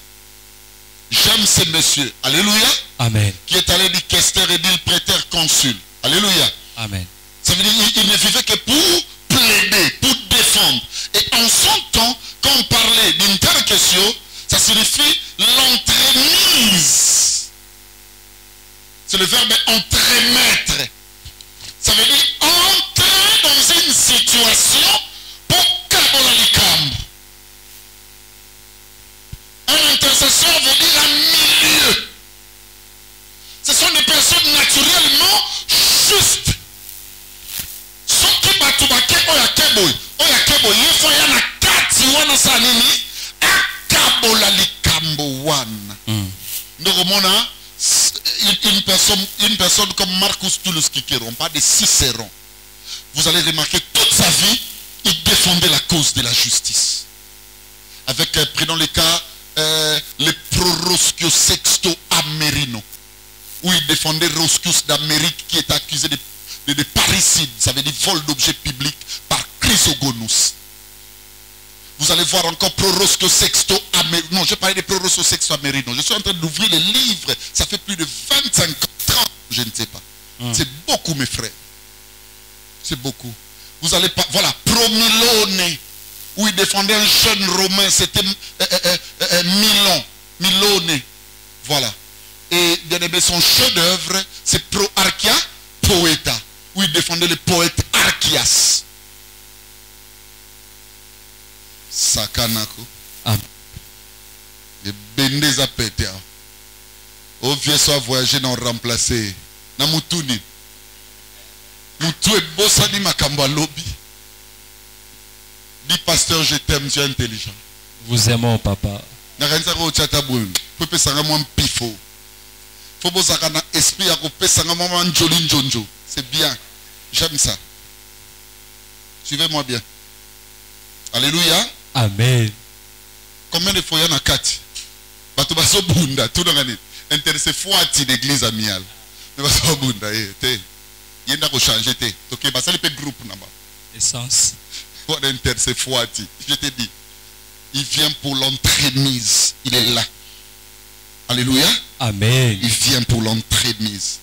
J'aime ce monsieur, alléluia, Amen. qui est allé dire questeur et dire prêteur consul. Alléluia. Amen. Ça veut dire qu'il ne vivait que pour plaider, pour défendre. Et en son temps, quand on parlait d'interquestion, ça signifie l'entremise. C'est le verbe entremettre. Ça veut dire entrer dans une situation pour kabola likambo. boy. Oya kebo yefo ya na kati wana sa nini? Akabola likambo wana. Donc mona une personne comme Marcus Tulus Kikero, on parle de Cicéron. Vous allez remarquer toute sa vie, il défendait la cause de la justice. Avec, prenons le cas, le pro-Roscius Sexto Amerino, où il défendait Roscius d'Amérique qui est accusé de parricide, ça veut dire vol d'objets publics par Chrysogonus. Vous allez voir encore pro-Roscius Sexto Amerino. Non, je parlais de pro-Roscius Sexto Amerino. Je suis en train d'ouvrir les livres. Ça fait plus de 25 ans, je ne sais pas. C'est beaucoup, mes frères. C'est beaucoup. Vous allez pas... Voilà, pro-Milone, où il défendait un jeune romain, c'était Milone. Voilà. Et bien aimé, son chef-d'œuvre, c'est Pro-Archia Poeta, où il défendait le poète Archias. Sakanako. Les bendés à péter. Au vieux soit voyager non remplacé. Na mutuni. Mutu et bossani makamba lobby. Dis pasteur, je t'aime, tu es intelligent. Vous aimons, papa. Na renza ko chata bun. Pepe sanga mo pifo. Faut bosaka na esprit à couper sanga mo njoli njonjo. C'est bien. J'aime ça. Suivez-moi bien. Alléluia. Amen. Combien de fois il y en a 4? Bato baso bunda, tout dans l'année. Intéressé foati d'église amiale. Mais baso bunda, te. Yenda ko changer te. Ok, basa le groupe naba. Essence. Pour intéressé foati. Je te dis. Il vient pour l'entremise. Il est là. Alléluia. Amen. Il vient pour l'entremise.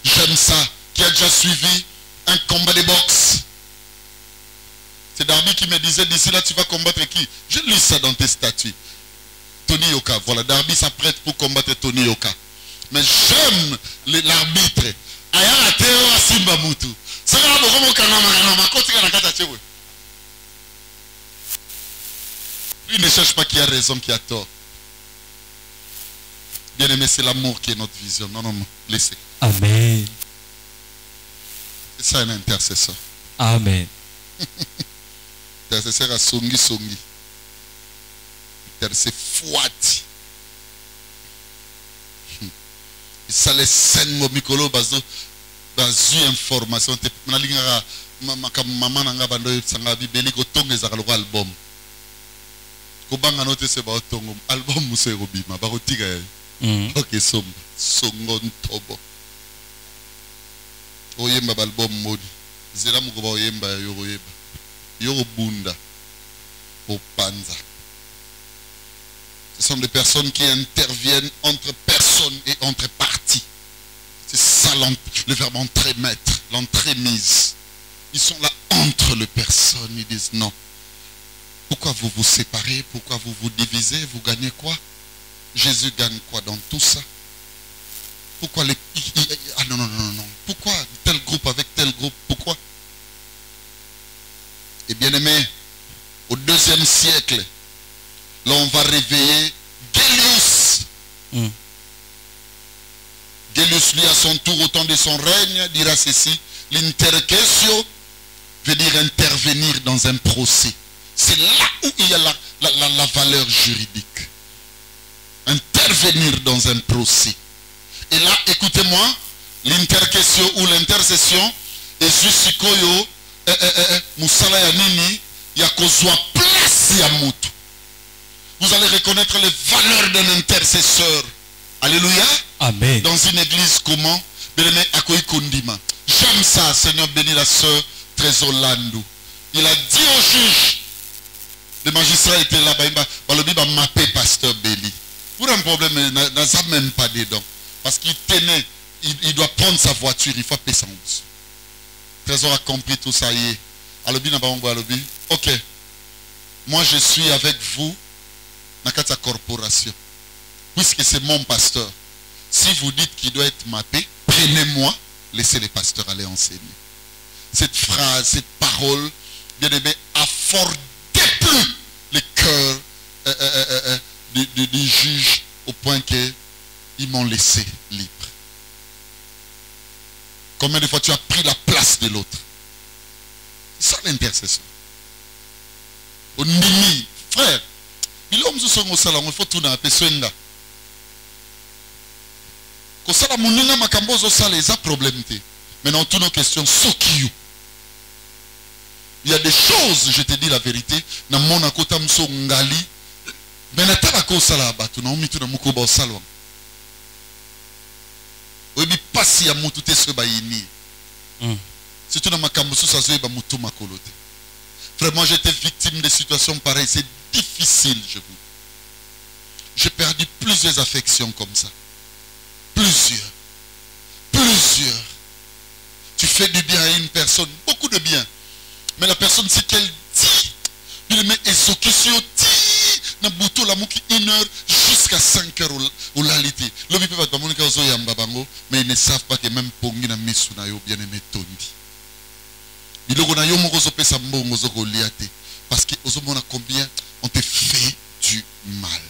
J'aime ça. Qui a déjà suivi un combat de boxe? C'est Darby qui me disait, d'ici là tu vas combattre qui? Je lis ça dans tes statuts. Tony Yoka, voilà, Darby s'apprête pour combattre Tony Yoka. Mais j'aime l'arbitre. Il ne cherche pas qui a raison, qui a tort. Bien aimé, c'est l'amour qui est notre vision. Non, non, non, laissez. Amen. C'est ça un intercesseur. Amen. Intercesseur à songi songi. Intercesseur fouati. Et ça les scènes momikolo bazo bazu information te nalinga maman nanga bando sanga bibeli ko tongeza ka album. Ko banga note se ba tongo album muso robima ba ko tiga. OK somba songon tobo. Oyemba album modi. Zela muko ba oyemba yoroyeba. Yorobunda au Panza. Ce sont des personnes qui interviennent entre personnes et entre parties. C'est ça le verbe entremettre, l'entremise. Ils sont là entre les personnes. Ils disent non. Pourquoi vous vous séparez? Pourquoi vous vous divisez? Vous gagnez quoi? Jésus gagne quoi dans tout ça? Pourquoi les... Ah non, non, non, non. Pourquoi tel groupe avec tel groupe? Pourquoi? Et bien aimé, au 2e siècle, là on va réveiller Gellius. Gellius, lui, à son tour, au temps de son règne, dira ceci: l'interquesio veut dire intervenir dans un procès. C'est là où il y a la valeur juridique. Intervenir dans un procès. Et là, écoutez-moi, l'interquesio ou l'intercession est juste koyo. Musala ya nini ya kozwa place ya mutu. Vous allez reconnaître les valeurs d'un intercesseur. Alléluia. Amen. Dans une église comment? J'aime ça, Seigneur, bénis la sœur Trésolandou. Il a dit au juge, le magistrat était là, il va mapper pasteur Béli. Pour un problème, il n'a même pas dedans. Parce qu'il tenait, il doit prendre sa voiture, il faut payer son bus. Trésor a compris tout ça. Ok. Moi je suis avec vous dans la corporation. Puisque c'est mon pasteur. Si vous dites qu'il doit être mappé, prenez-moi, laissez les pasteurs aller enseigner. Cette phrase, cette parole, bien aimé, a fort déplu le cœur du juge au point qu'ils m'ont laissé libre. Combien de fois tu as pris la place de l'autre? C'est ça l'intercession. Ondimi, frère. Il faut tout na peswenga. Ko sala muninga makambo zo sala eza problème te. Maintenant toutes nos questions sokiyu. Il y a des choses, je te dis la vérité, na mona kota mso ngali. Mais na tala ko sala batu na umitu na mukoba salwa. Obi pasi ya mutu te so ba yini. C'est tout na makambo so sa zo ba mutu makolote. Vraiment, j'étais victime de situations pareilles. C'est difficile, je vous. J'ai perdu plusieurs affections comme ça. Plusieurs. Tu fais du bien à une personne, beaucoup de bien. Mais la personne, c'est qu'elle dit, il met exécution, dit, na bouto la mouki 1 heure jusqu'à 5 heures au lalité. L'homme peut pas demander aux yambabango, mais ils ne savent pas que même pongi na misuna yo bien aimé tondi. Parce que combien on te fait du mal.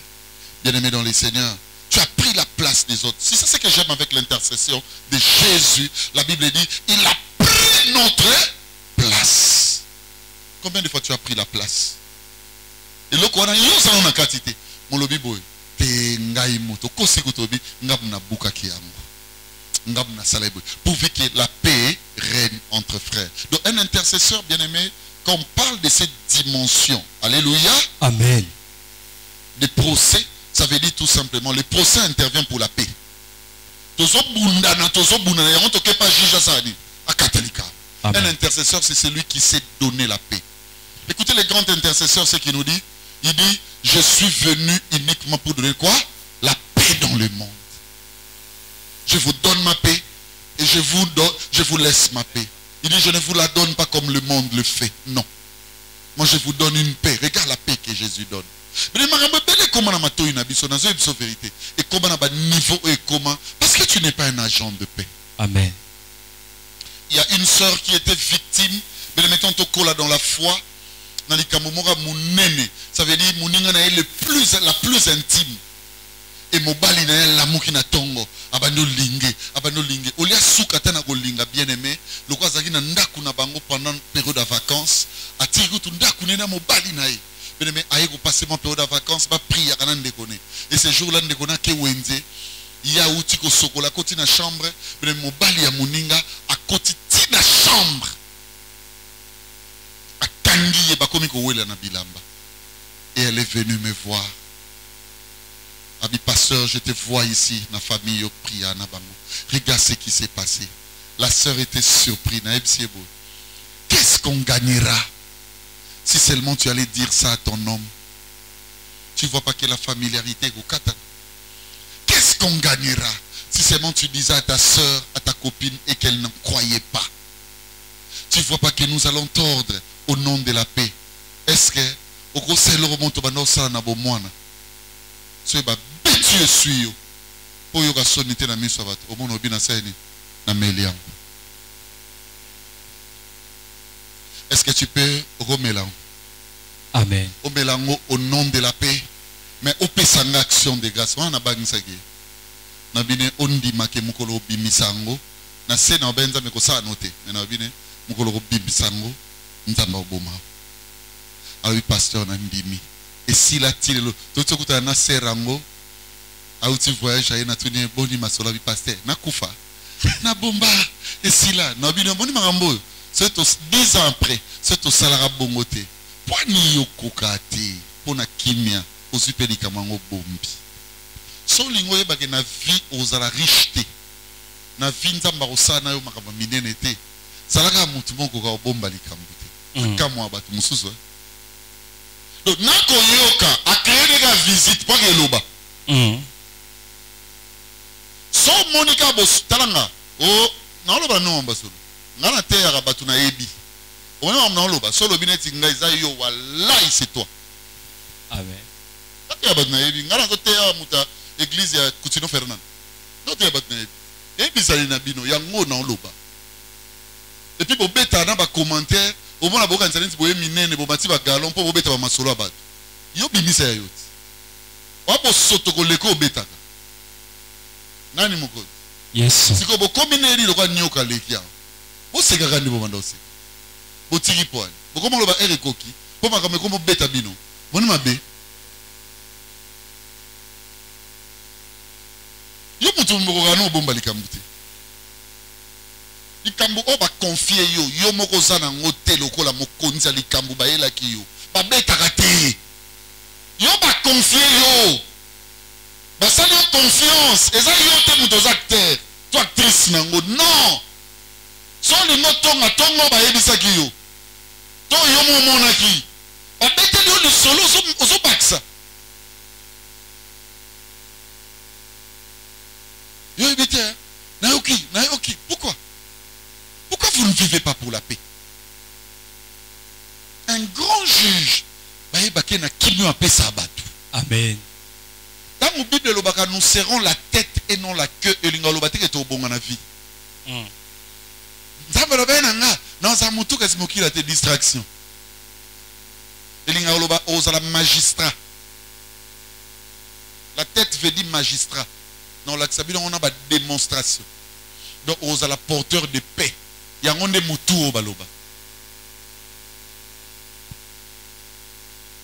Bien aimé dans les Seigneurs, tu as pris la place des autres. C'est ça que j'aime avec l'intercession de Jésus. La Bible dit, il a pris notre place. Combien de fois tu as pris la place? Et le Coran, il y a une quantité. Mon lobby boy, te ngai moto, kosi kutobi, ngabna buka kiyango. Pourvu que la paix règne entre frères. Donc un intercesseur bien-aimé, quand on parle de cette dimension, alléluia, Amen. des procès, ça veut dire tout simplement, le procès intervient pour la paix. Un intercesseur, c'est celui qui sait donner la paix. Écoutez les grands intercesseurs, ce qu'il nous dit. Il dit, je suis venu uniquement pour donner quoi? La paix dans le monde. Je vous donne ma paix et je vous laisse ma paix. Il dit, je ne vous la donne pas comme le monde le fait. Non. Moi, je vous donne une paix. Regarde la paix que Jésus donne. Mais comment vérité et comment niveau et comment, parce que tu n'es pas un agent de paix. Amen. Il y a une sœur qui était victime, mais mettons ton là dans la foi. Ça veut dire la plus intime. Et mobali na l'amour qui na tongo abando lingue olia soukata na kolinga bien aimé le kwa zaki na ndaku na bango pendant période de vacances atiri kutu ndaku na mobali na ye bien aimé aye ko passer mon période de vacances ba prier kana ndekone et ce jour là ndekona ke wenze ya uti ko sokola koti na chambre bien mobali ya muninga akoti ti na chambre akangi ye bakomi ko wela na bilamba et elle est venue me voir. Abi pasteur, je te vois ici, la famille au priya na bango. Regarde ce qui s'est passé. La sœur était surprise. Qu'est-ce qu'on gagnera si seulement tu allais dire ça à ton homme? Tu ne vois pas que la familiarité est au kata. Qu'est-ce qu'on gagnera si seulement tu disais à ta sœur, à ta copine et qu'elle n'en croyait pas? Tu ne vois pas que nous allons tordre au nom de la paix? Est-ce que au gros c'est le remonte au ça na bomwana? C'est ba tu suis pour yoga sonité na miso bato au monde obina saini na meliango. Est-ce que tu peux remettre Amen. Au nom de la paix, mais au pesanga action de grâce. On a bagisagi. Na bine ondi make mukolo bimisango na se na benza me ko sa noter. Na bine mukolo bimisango nzamba oboma. Alors pasteur na ndimi. Et si la tire tout ce que tu as serango a outi voyage aye na tuni boni masola bi pasteur na kufa na bomba et si là na bino boni makambo c'est 10 ans après c'est au salara bongote pwani yokokati pona kimia osupeli kamango bombi so lingo yebake na vie ozala richeté na vie nzamba osana yo makamba minene te salaka mutu moko ka bomba likambo te kamwa batu mususu. Donc, nako yoka a créé des visites pour que loba. So Monica Bos talanga. Oh, na loba no ambassadeur. Ngana te ya batu na ebi. On na loba. So lobi neti ngaiza yo wallahi c'est toi. Amen. Ya batu na ebi. Ngana te ya muta église ya Kutino Fernand. Non te ya batu na ebi. Ebi sali na bino ya ngo na loba. Et puis pour beta na ba commentaire au moins la boka nzalenti boye minene bo bati ba galon po bobeta ba masolo abat yo bimisa ya yoti wapo soto ko leko betaka nani moko Yes. siko bo komineri lo kwa nyoka lekia bo seka kandi bo banda oseka bo tiki poani bo komo lo ba ere koki Pour ma comme bête abino. Bon ma bé. Yo mutu mokokano bomba likambu te. Likambu o ba confier yo moko za na ngote lokola mokonzi ya likambu ba yela ki yo. Ba beta te. Yo ba confier yo. Ba sali yo confiance. Eza yo te mutu acteur. Tu actrice nango. Non. So li no tonga ba yebisa ki yo. To yo mo mona ki. Ba beta yo le solo ozo baksa. Yo bete. Nayoki. Pourquoi? Pourquoi vous ne vivez pas pour la paix? Un grand juge. Amen. Dans la Bible, nous serrons la tête et non la queue. Et nous allons battre au bon dans la vie. Dans un moutou, qu'est-ce qu'il y a de distraction? Et nous allons battre la magistrat. La tête veut dire magistrat. Dans l'Axabila, on a une démonstration. Donc, on a la porteur de paix. Il y a un moutou au baloba.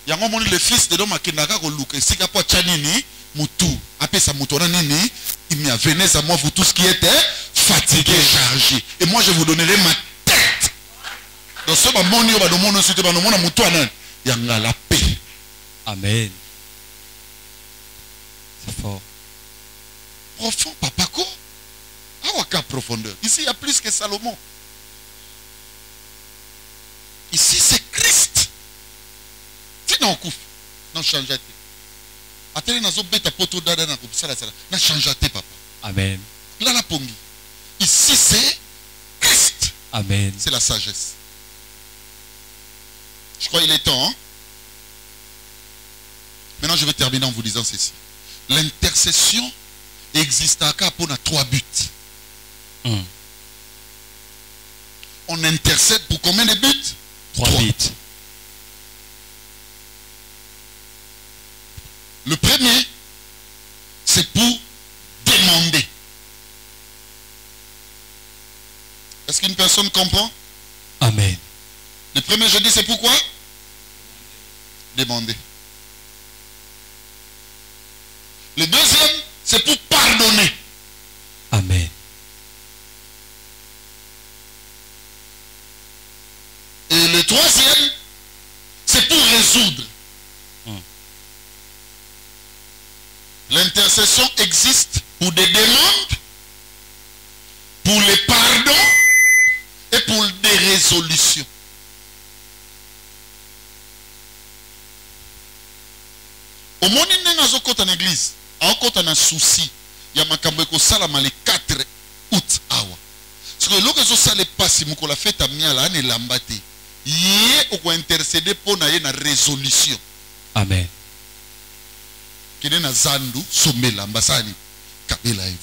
Il y a un le fils de l'homme qui n'a pas de si il chanini moutou. Après ça, moutou, il m'y a venu à moi, vous tous qui étaient fatigués, chargés. Et moi, je vous donnerai ma tête. Dans ce moment, il y a la paix. Amen. C'est fort. Profond, papa, quoi? Ah, profondeur. Ici, il y a plus que Salomon. Ici, c'est Christ. Si non, couf, non, change. Attendez, nous avons bêta poto dada na coupe ça, na change papa. Amen. Là, la pongi. Ici, c'est Christ. Amen. C'est la sagesse. Je crois qu'il est temps. Hein? Maintenant, je vais terminer en vous disant ceci. L'intercession existe à pour 3 buts. On intercède pour combien de buts? 3 buts. Le premier, c'est pour demander. Est-ce qu'une personne comprend? Amen. Le premier, je dis, c'est pourquoi? Demander. Le deuxième, c'est pour pardonner. Amen. Et le troisième, c'est pour résoudre. L'intercession existe pour des demandes, pour les pardons et pour des résolutions. Au moment où nous sommes en église, nous avons un souci. Il y a un le 4 août. Parce que lorsque nous sommes passés, nous avons fait un lambate. Nous avons intercédé pour une résolution. Amen.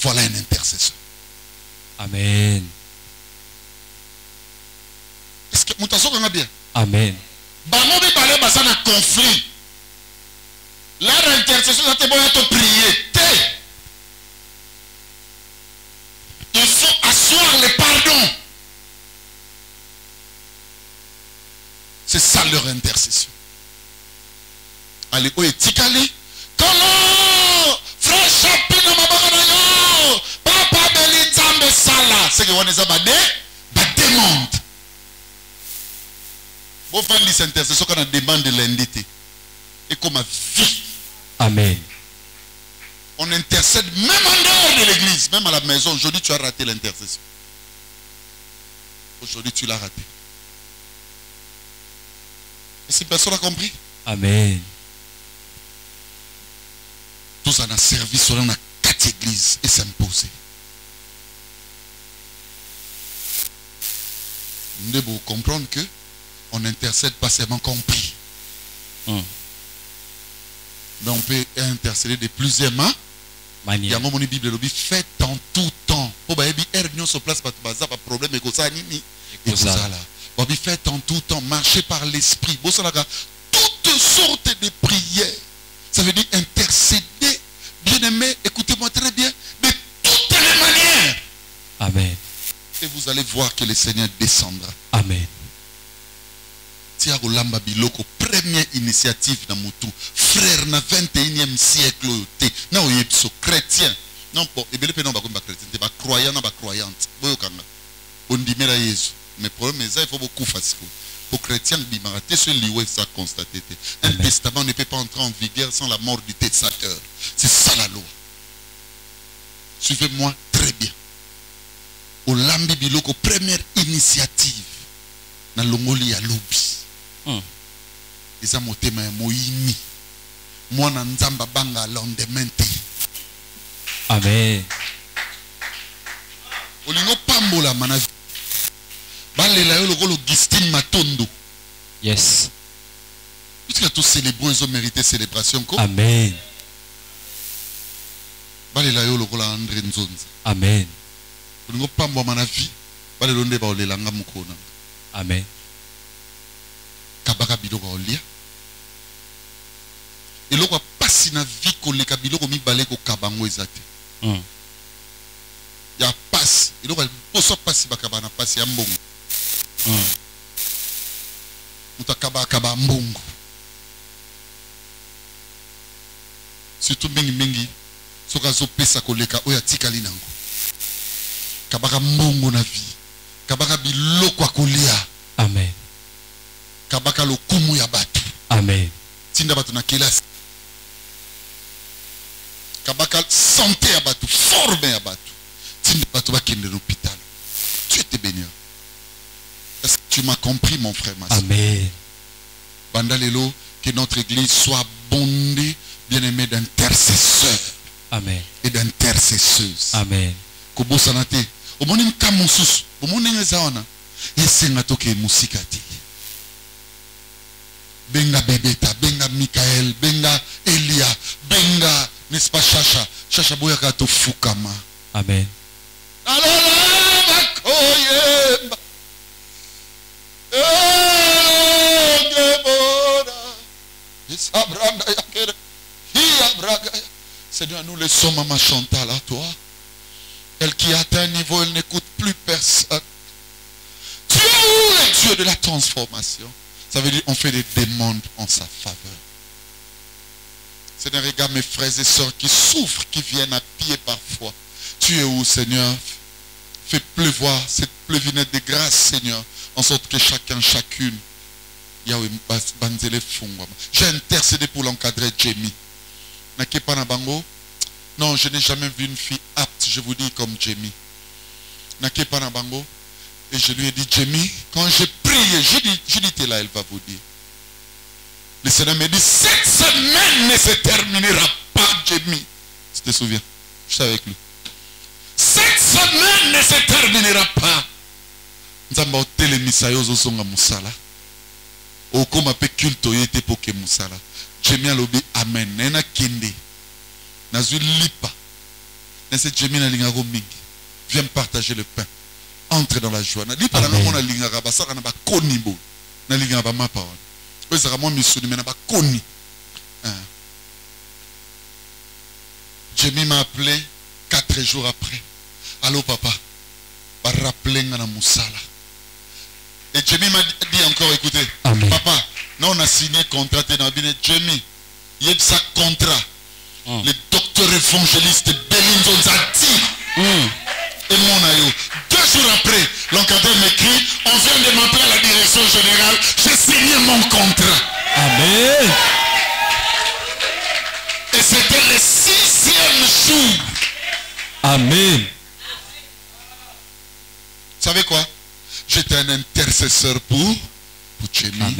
Voilà une intercession. Amen. Est-ce que nous avons bien? Amen. Bamobi balé basana conflit. L'intercession, ça te doit prier. Il faut asseoir le pardon. C'est ça leur intercession. Allez, où est Tikali? Comment? Frère Chapin, Mabaganayo, Papa Belizambe Sala. C'est que on est à demande. Bon, fin de cette intercession, qu'on a demande de l'indité. Et comme vie. Amen. On intercède même en dehors de l'église, même à la maison. Aujourd'hui, tu as raté l'intercession. Aujourd'hui, tu l'as raté. Et si personne n'a compris? Amen. Tous en a servi sur la 4 églises et s'imposer. Nous devons comprendre que on n'intercède pas seulement compris. Mais on peut intercéder de plusieurs mains. Il y a un moment où la Bible dit faites en tout temps. Pour que vous sur place, problème et ça faites en tout temps, marchez par l'esprit. Toutes sortes de prières. Ça veut dire intercéder. Bien-aimé, écoutez-moi très bien. De toutes les manières. Amen. Et vous allez voir que le Seigneur descendra. Amen. Si vous première initiative dans Moutou. Frère, na 21e siècle, na oyepso chrétien. Non, bon, et bien le non ba chrétien, ba croyant na ba croyante. Boyo kanga. On dit mais Jésus. Mais problème mais ça il faut beaucoup facile. Pour chrétien bimaraté ce lié ça constaté. Un testament ne peut pas entrer en vigueur sans la mort du testateur. C'est ça la loi. Suivez-moi très bien. Au lambi biloko première initiative na longoli ya lobi. Eza motema ya moyimi. Mwana nzamba banga lendemain te. Amen. Olingo pambola manavi. Balela yo lokolo Augustine Matondo. Yes. Puisque tous célébrons, ils ont mérité célébration. Amen. Balela yo lokolo André Nzonza. Amen. Olingo pambo manavi. Balela nde ba olelanga mukona. Amen. Kabaka biloko olia. Eloko pasi na vie koleka biloko mibale ko kabango ezate. Ya passe. Eloko poso pasi bakabana pasi ya mbongo. Mutakaba kaba mbongo. Surtout mingi soka zo pesa koleka oya tikali nango. Kabaka mbongo na vie. Kabaka biloko akolia. Amen. Kabaka lokumu ya batu. Amen. Tinda batu na kelasi. Kabaka santé ya batu, forme ya batu. Tinda batu bakende l'hôpital. Tu étais béni. Est-ce que tu m'as compris mon frère ma soeur? Amen. Bandalelo, que notre église soit abondée, bien-aimée d'intercesseurs. Amen. Et d'intercesseuses. Amen. Kobo sanate. Omoni nkamusus. Omoni ngezaona. Yesenga toke musikati. Benga Bebeta, benga Michael, benga Elia, benga, n'est-ce pas Chacha? Chacha boya kato fukama. Amen. Seigneur, nous laissons Maman Chantal à toi. Elle qui atteint un niveau, elle n'écoute plus personne. Tu es où le Dieu de la transformation? Ça veut dire qu'on fait des demandes en sa faveur. Seigneur, regarde mes frères et sœurs qui souffrent, qui viennent à pied parfois. Tu es où, Seigneur? Fais pleuvoir cette pleuvinette de grâce, Seigneur, en sorte que chacun, chacune, j'ai intercédé pour l'encadrer Jamie. Non, je n'ai jamais vu une fille apte, je vous dis, comme Jamie. Et je lui ai dit, Jamie, quand j'ai prié, je dis, t'es là, elle va vous dire. Le Seigneur me dit, cette semaine ne se terminera pas, Jamie. Tu te souviens? Je suis avec lui. Cette semaine ne se terminera pas. Nzamba otele misayo zosonga musala. Okoma pe culte yete poke musala. Jamie alobi amen. Nena kende. Nazu lipa. Nese Jamie na linga mingi. Viens partager le pain. Entre dans la joie. Na lipa na mona linga ba saka na ba konibo. Na linga ba mapa. Ezaka mo misuni mena ba koni. Jamie m'a appelé 4 jours après. Allô papa. Ba rappeler na musala. Et Jamie m'a dit encore, écoutez, Amen. Papa, nous on a signé contrat, Jamie, il y a ça contrat. Le docteur évangéliste Belinzo Zati. Et mon aïe, 2 jours après, l'encadreur m'écrit, on vient de m'appeler à la direction générale, j'ai signé mon contrat. Amen. Et c'était le 6e jour. Amen. Vous savez quoi? J'étais un intercesseur pour Jamie.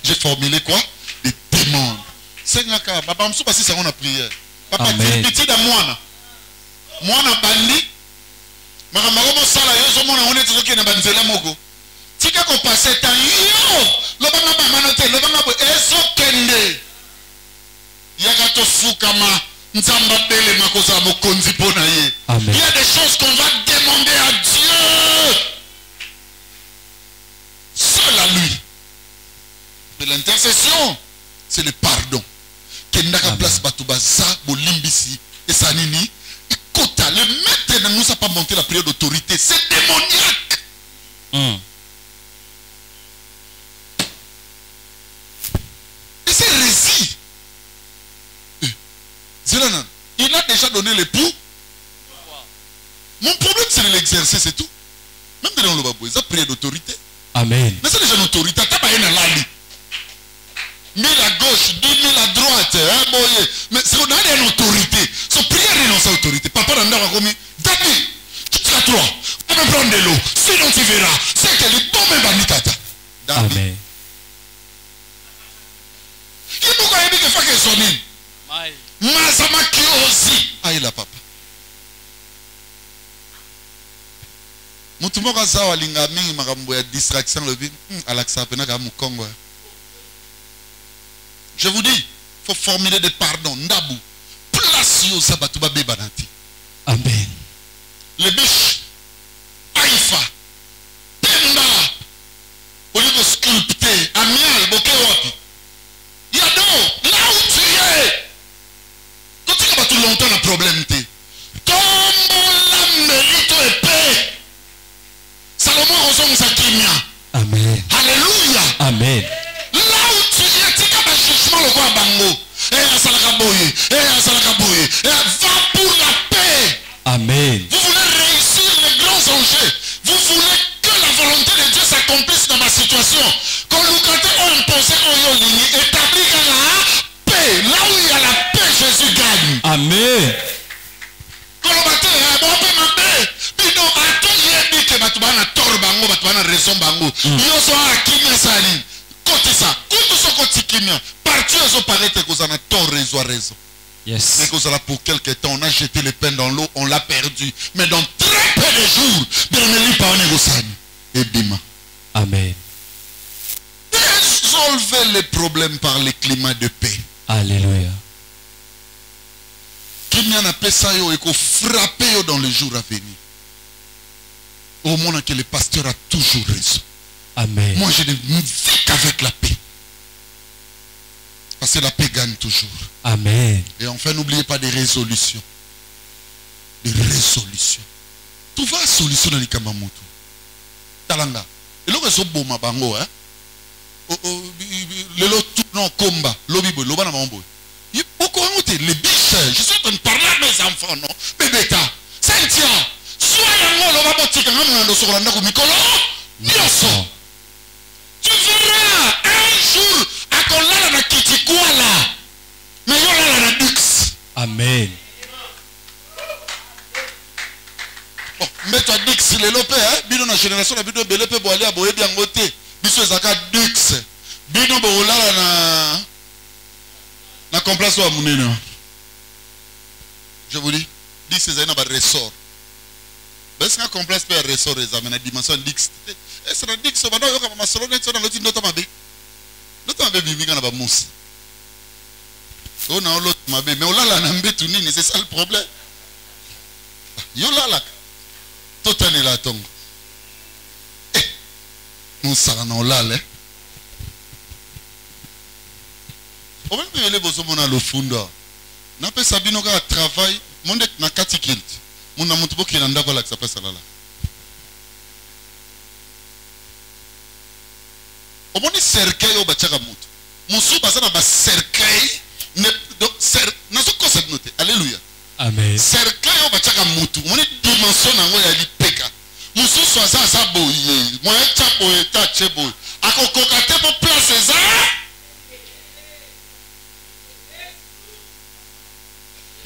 J'ai formulé quoi? Des demandes. Seigneur, papa, je suis ça on a prié. Papa, tu es petit de moi. Moi, na bandi. Makamako sala yo mona on est tout qui na banzela moko. Tika ko passer temps yo. Lo banga ba manote, lo banga bo eso kende. Yaka to fukama nzamba bele makosa mokonzi pona ye. Il y a des choses qu'on va demander à Dieu. Seul à lui. De l'intercession, c'est le pardon. Kendaka place batubaza bolimbisi et sanini. Kota, le maître ne nous a pas monté la prière d'autorité. C'est démoniaque. donné l'époux. Mon problème, c'est de l'exercer, c'est tout. Même dans le babou, ils ont prié d'autorité. Amen. Mais c'est déjà une autorité. Tu n'as pas une lali. 1000 à gauche, 10 000 à droite. Hein, boye. Mais c'est qu'on a une autorité. Son prière renonce à l'autorité. Papa n'a pas commis. David, tu seras toi. On va prendre de l'eau. Sinon tu verras. C'est qu'elle est tombée dans le tata. Amen. Il y a beaucoup de gens qui sont nés. Mazama Kiosi. Aïe la papa. Mutumo kaza walinga mingi makambo ya distraction le bin alaksa pena ka mukongo. Je vous dis, il faut formuler des pardons. Ndabu. Place yo sabatu ba bebanati. Amen. Les biches. Aïfa. Pemba. Au lieu de sculpter. Amial. Boké wapi. Yado. Là où tu es. Quand tu vas tout longtemps un problème te. Tombo la mérite épée. Salomon ressemble sa kimia. Amen. Alléluia. Amen. Là où tu es, tu as un jugement le roi Bango. Et à Salakaboye. Et à Salakaboye. Et va pour la paix. Amen. Vous voulez réussir les grands enjeux. Vous voulez que la volonté de Dieu s'accomplisse dans ma situation. Quand Lucate a imposé au Yolini, établir la paix. Là où il y a la paix, Jésus gagne. Amen. Quand on bate, bon, ma paix. Puis non, attends, il y a que Batubana Tor Bango, Batubana Raison Bango. Yo so a Kimia Sali. Côté ça. Côté ça, côté Kimia. Partout, ils ont parlé que vous en avez tort, raison. Yes. Mais que là, pour quelque temps, on a jeté les peines dans l'eau, on l'a perdu. Mais dans très peu de jours, Berneli pas négocié. Et bima. Amen. Résolvez les problèmes par les climats de paix. Alléluia. Qu'il n'y en a pas ça, et qu'on frappe dans les jours à venir. Au moment que le pasteur a toujours raison. Amen. Moi, je ne vis qu'avec la paix. Parce que la paix gagne toujours. Amen. Et enfin, n'oubliez pas des résolutions. Des résolutions. Tout va solutionner les Kamamoto. Talanga. Et là, ils bon ma bango, hein. Le lot tout non combat. Lobibo, loba na mambo. Les biches, je suis en train de parler à mes enfants, non? Bébéta, Cynthia, sois yango, loba botika ngamando sokolanda ko mikolo. Nyoso. Tu verras un jour à kolala na kitikuala. Mais yo la na dix. Amen. Bon, mets-toi dix les lopé, hein? Bino na génération na bino belepe bo aller aboye bien ngote. Biso ezaka dix. Bino bo olala na complace wa munene. Je vous dis, dix c'est un ressort. Parce qu'un complexe peut ressort les amener à dimension dix. Et c'est un dix, on va dire que ma solo net sur l'autre notre mabé. Notre mabé bibi kana ba mousse. On a l'autre mabé, mais on l'a la nambe tout nini, c'est ça le problème. Yo la la. Tout année la tongue. Eh, on s'en a là là. On va dire les beaux hommes dans le fond. Na pe sabino ka travail, monde na kati kilt. Mon na mutubo ki nanda kwa la kisa pesa lala. Omoni cercueil au bachaka mutu. Musu basana ba cercueil ne na so concept noté. Alléluia. Amen. Cercueil au bachaka mutu. Omoni dimension nango ya lipeka. Musu swaza za boye. Mo echa boye ta chebo. Akokoka te po place za.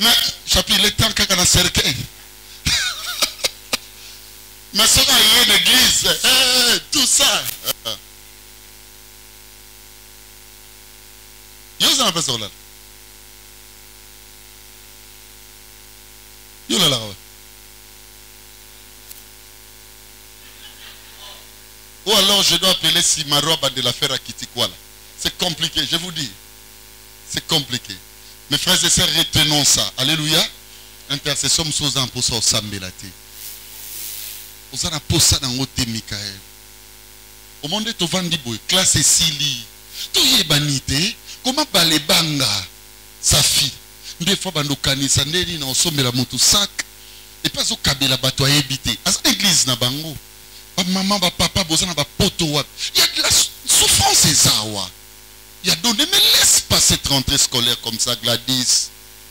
Mais chapitre le temps qu'on a cercueil. Mais ça va y une église. Tout ça. Yo ça n'a pas ça là. Yo là là. Ou alors je dois appeler Simaroba de la faire à Kitikuala. C'est compliqué, je vous dis. C'est compliqué. Mes frères et sœurs, retenons ça. Alléluia. Intercession, nous sommes pour ça au Sambelate. Nous sommes pour ça dans l'autre Mikaël. Au monde de Vandiboy, classe Sili. Tout y est banité. Comment balebanga sa fille. Des fois, bando kanisa neni na osombe la moto sac. Et pas au kabela bato a habité. À l'église na bango. Maman, papa, bozana ba poto wap. Il y a de la souffrance et zawa. Il y a donné, mais laisse pas cette rentrée scolaire comme ça, Gladys,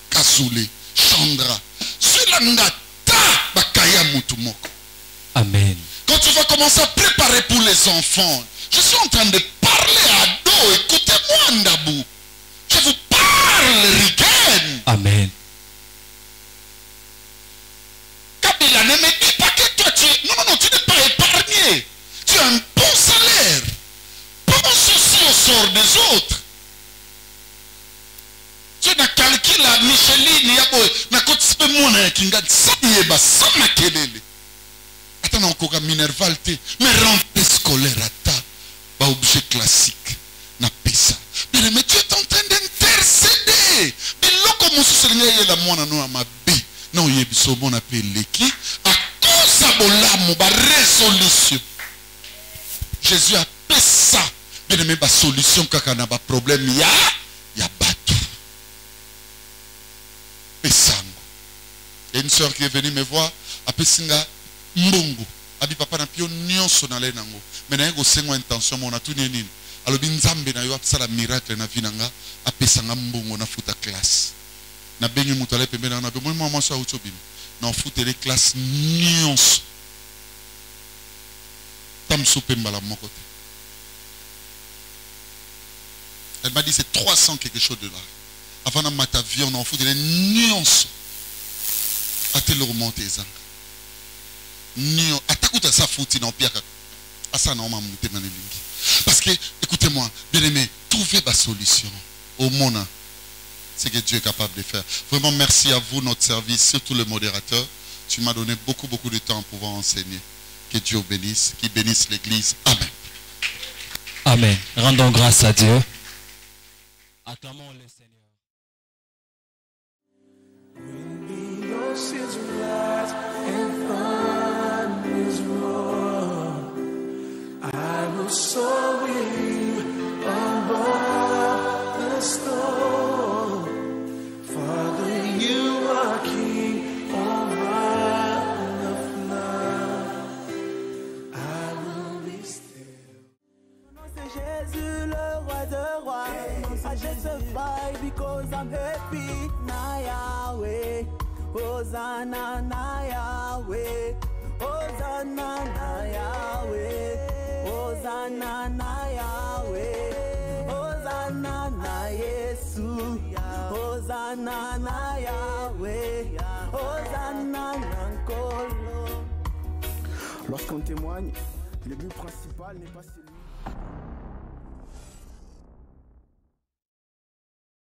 Kassoulé, Chandra. Amen. Quand tu vas commencer à préparer pour les enfants, je suis en train de parler à dos. Écoutez-moi, Ndabou. Je vous parle, Rigen. Amen. Kabila, ne me dis pas que toi tu es... Non, tu n'es pas épargné. Tu as un bon salaire. Pense aussi au sort des autres. Tu n'as calculé la Micheline, na kotipe mwana ya kingadi, sa yeba, sa makelele. Attends, encore un minervalte, mais rentrée scolaire à ta, ba objet classique, na pesa. Mais tu es en train d'intercéder. Mais là, comme on se souvient, la mwana no amabi, non yebiso bon appelé leki, à cause de bolam, ba résolution. Jésus a fait ça. Bien aimé, ba solution kaka na ba problème ya batou. Pesango. Il y a une soeur qui est venue me voir, a pesinga mbongo. Abi papa na pio nyonso na le nango. Mais na yego sengo intention mona tout nini. Alors binzambe na yo apsala miracle na vinanga, a pesanga mbongo na futa classe. Na bengi mutale pembe na be moi moi so utobim. Na futa les classes nyonso. Tam soupe mbala mokote. Elle m'a dit c'est 300 quelque chose de là. Avant de mettre avion, on en fout des nuances. A te le remonter ça. Nuance. Attaque ça fouti dans pire. À ça non m'a monté dans les lignes. Parce que écoutez-moi, bien aimé, trouvez la solution au monde. C'est que Dieu est capable de faire. Vraiment merci à vous notre service, surtout le modérateur. Tu m'as donné beaucoup de temps pour pouvoir enseigner. Que Dieu bénisse, qu'il bénisse l'église. Amen. Amen. Rendons grâce à Dieu. Acclamons le Seigneur. I will soar with you above the storm. Father, you are king over the flood. I will be still. C'est Jésus le roi de rois. I just survive because I'm happy. Na Yahweh, Hosanna na Yahweh, Hosanna na Yahweh, Hosanna na Yahweh, Hosanna na Yesu, Hosanna na Yahweh, Hosanna na Nkolo. Lorsqu'on témoigne, le but principal n'est pas celui...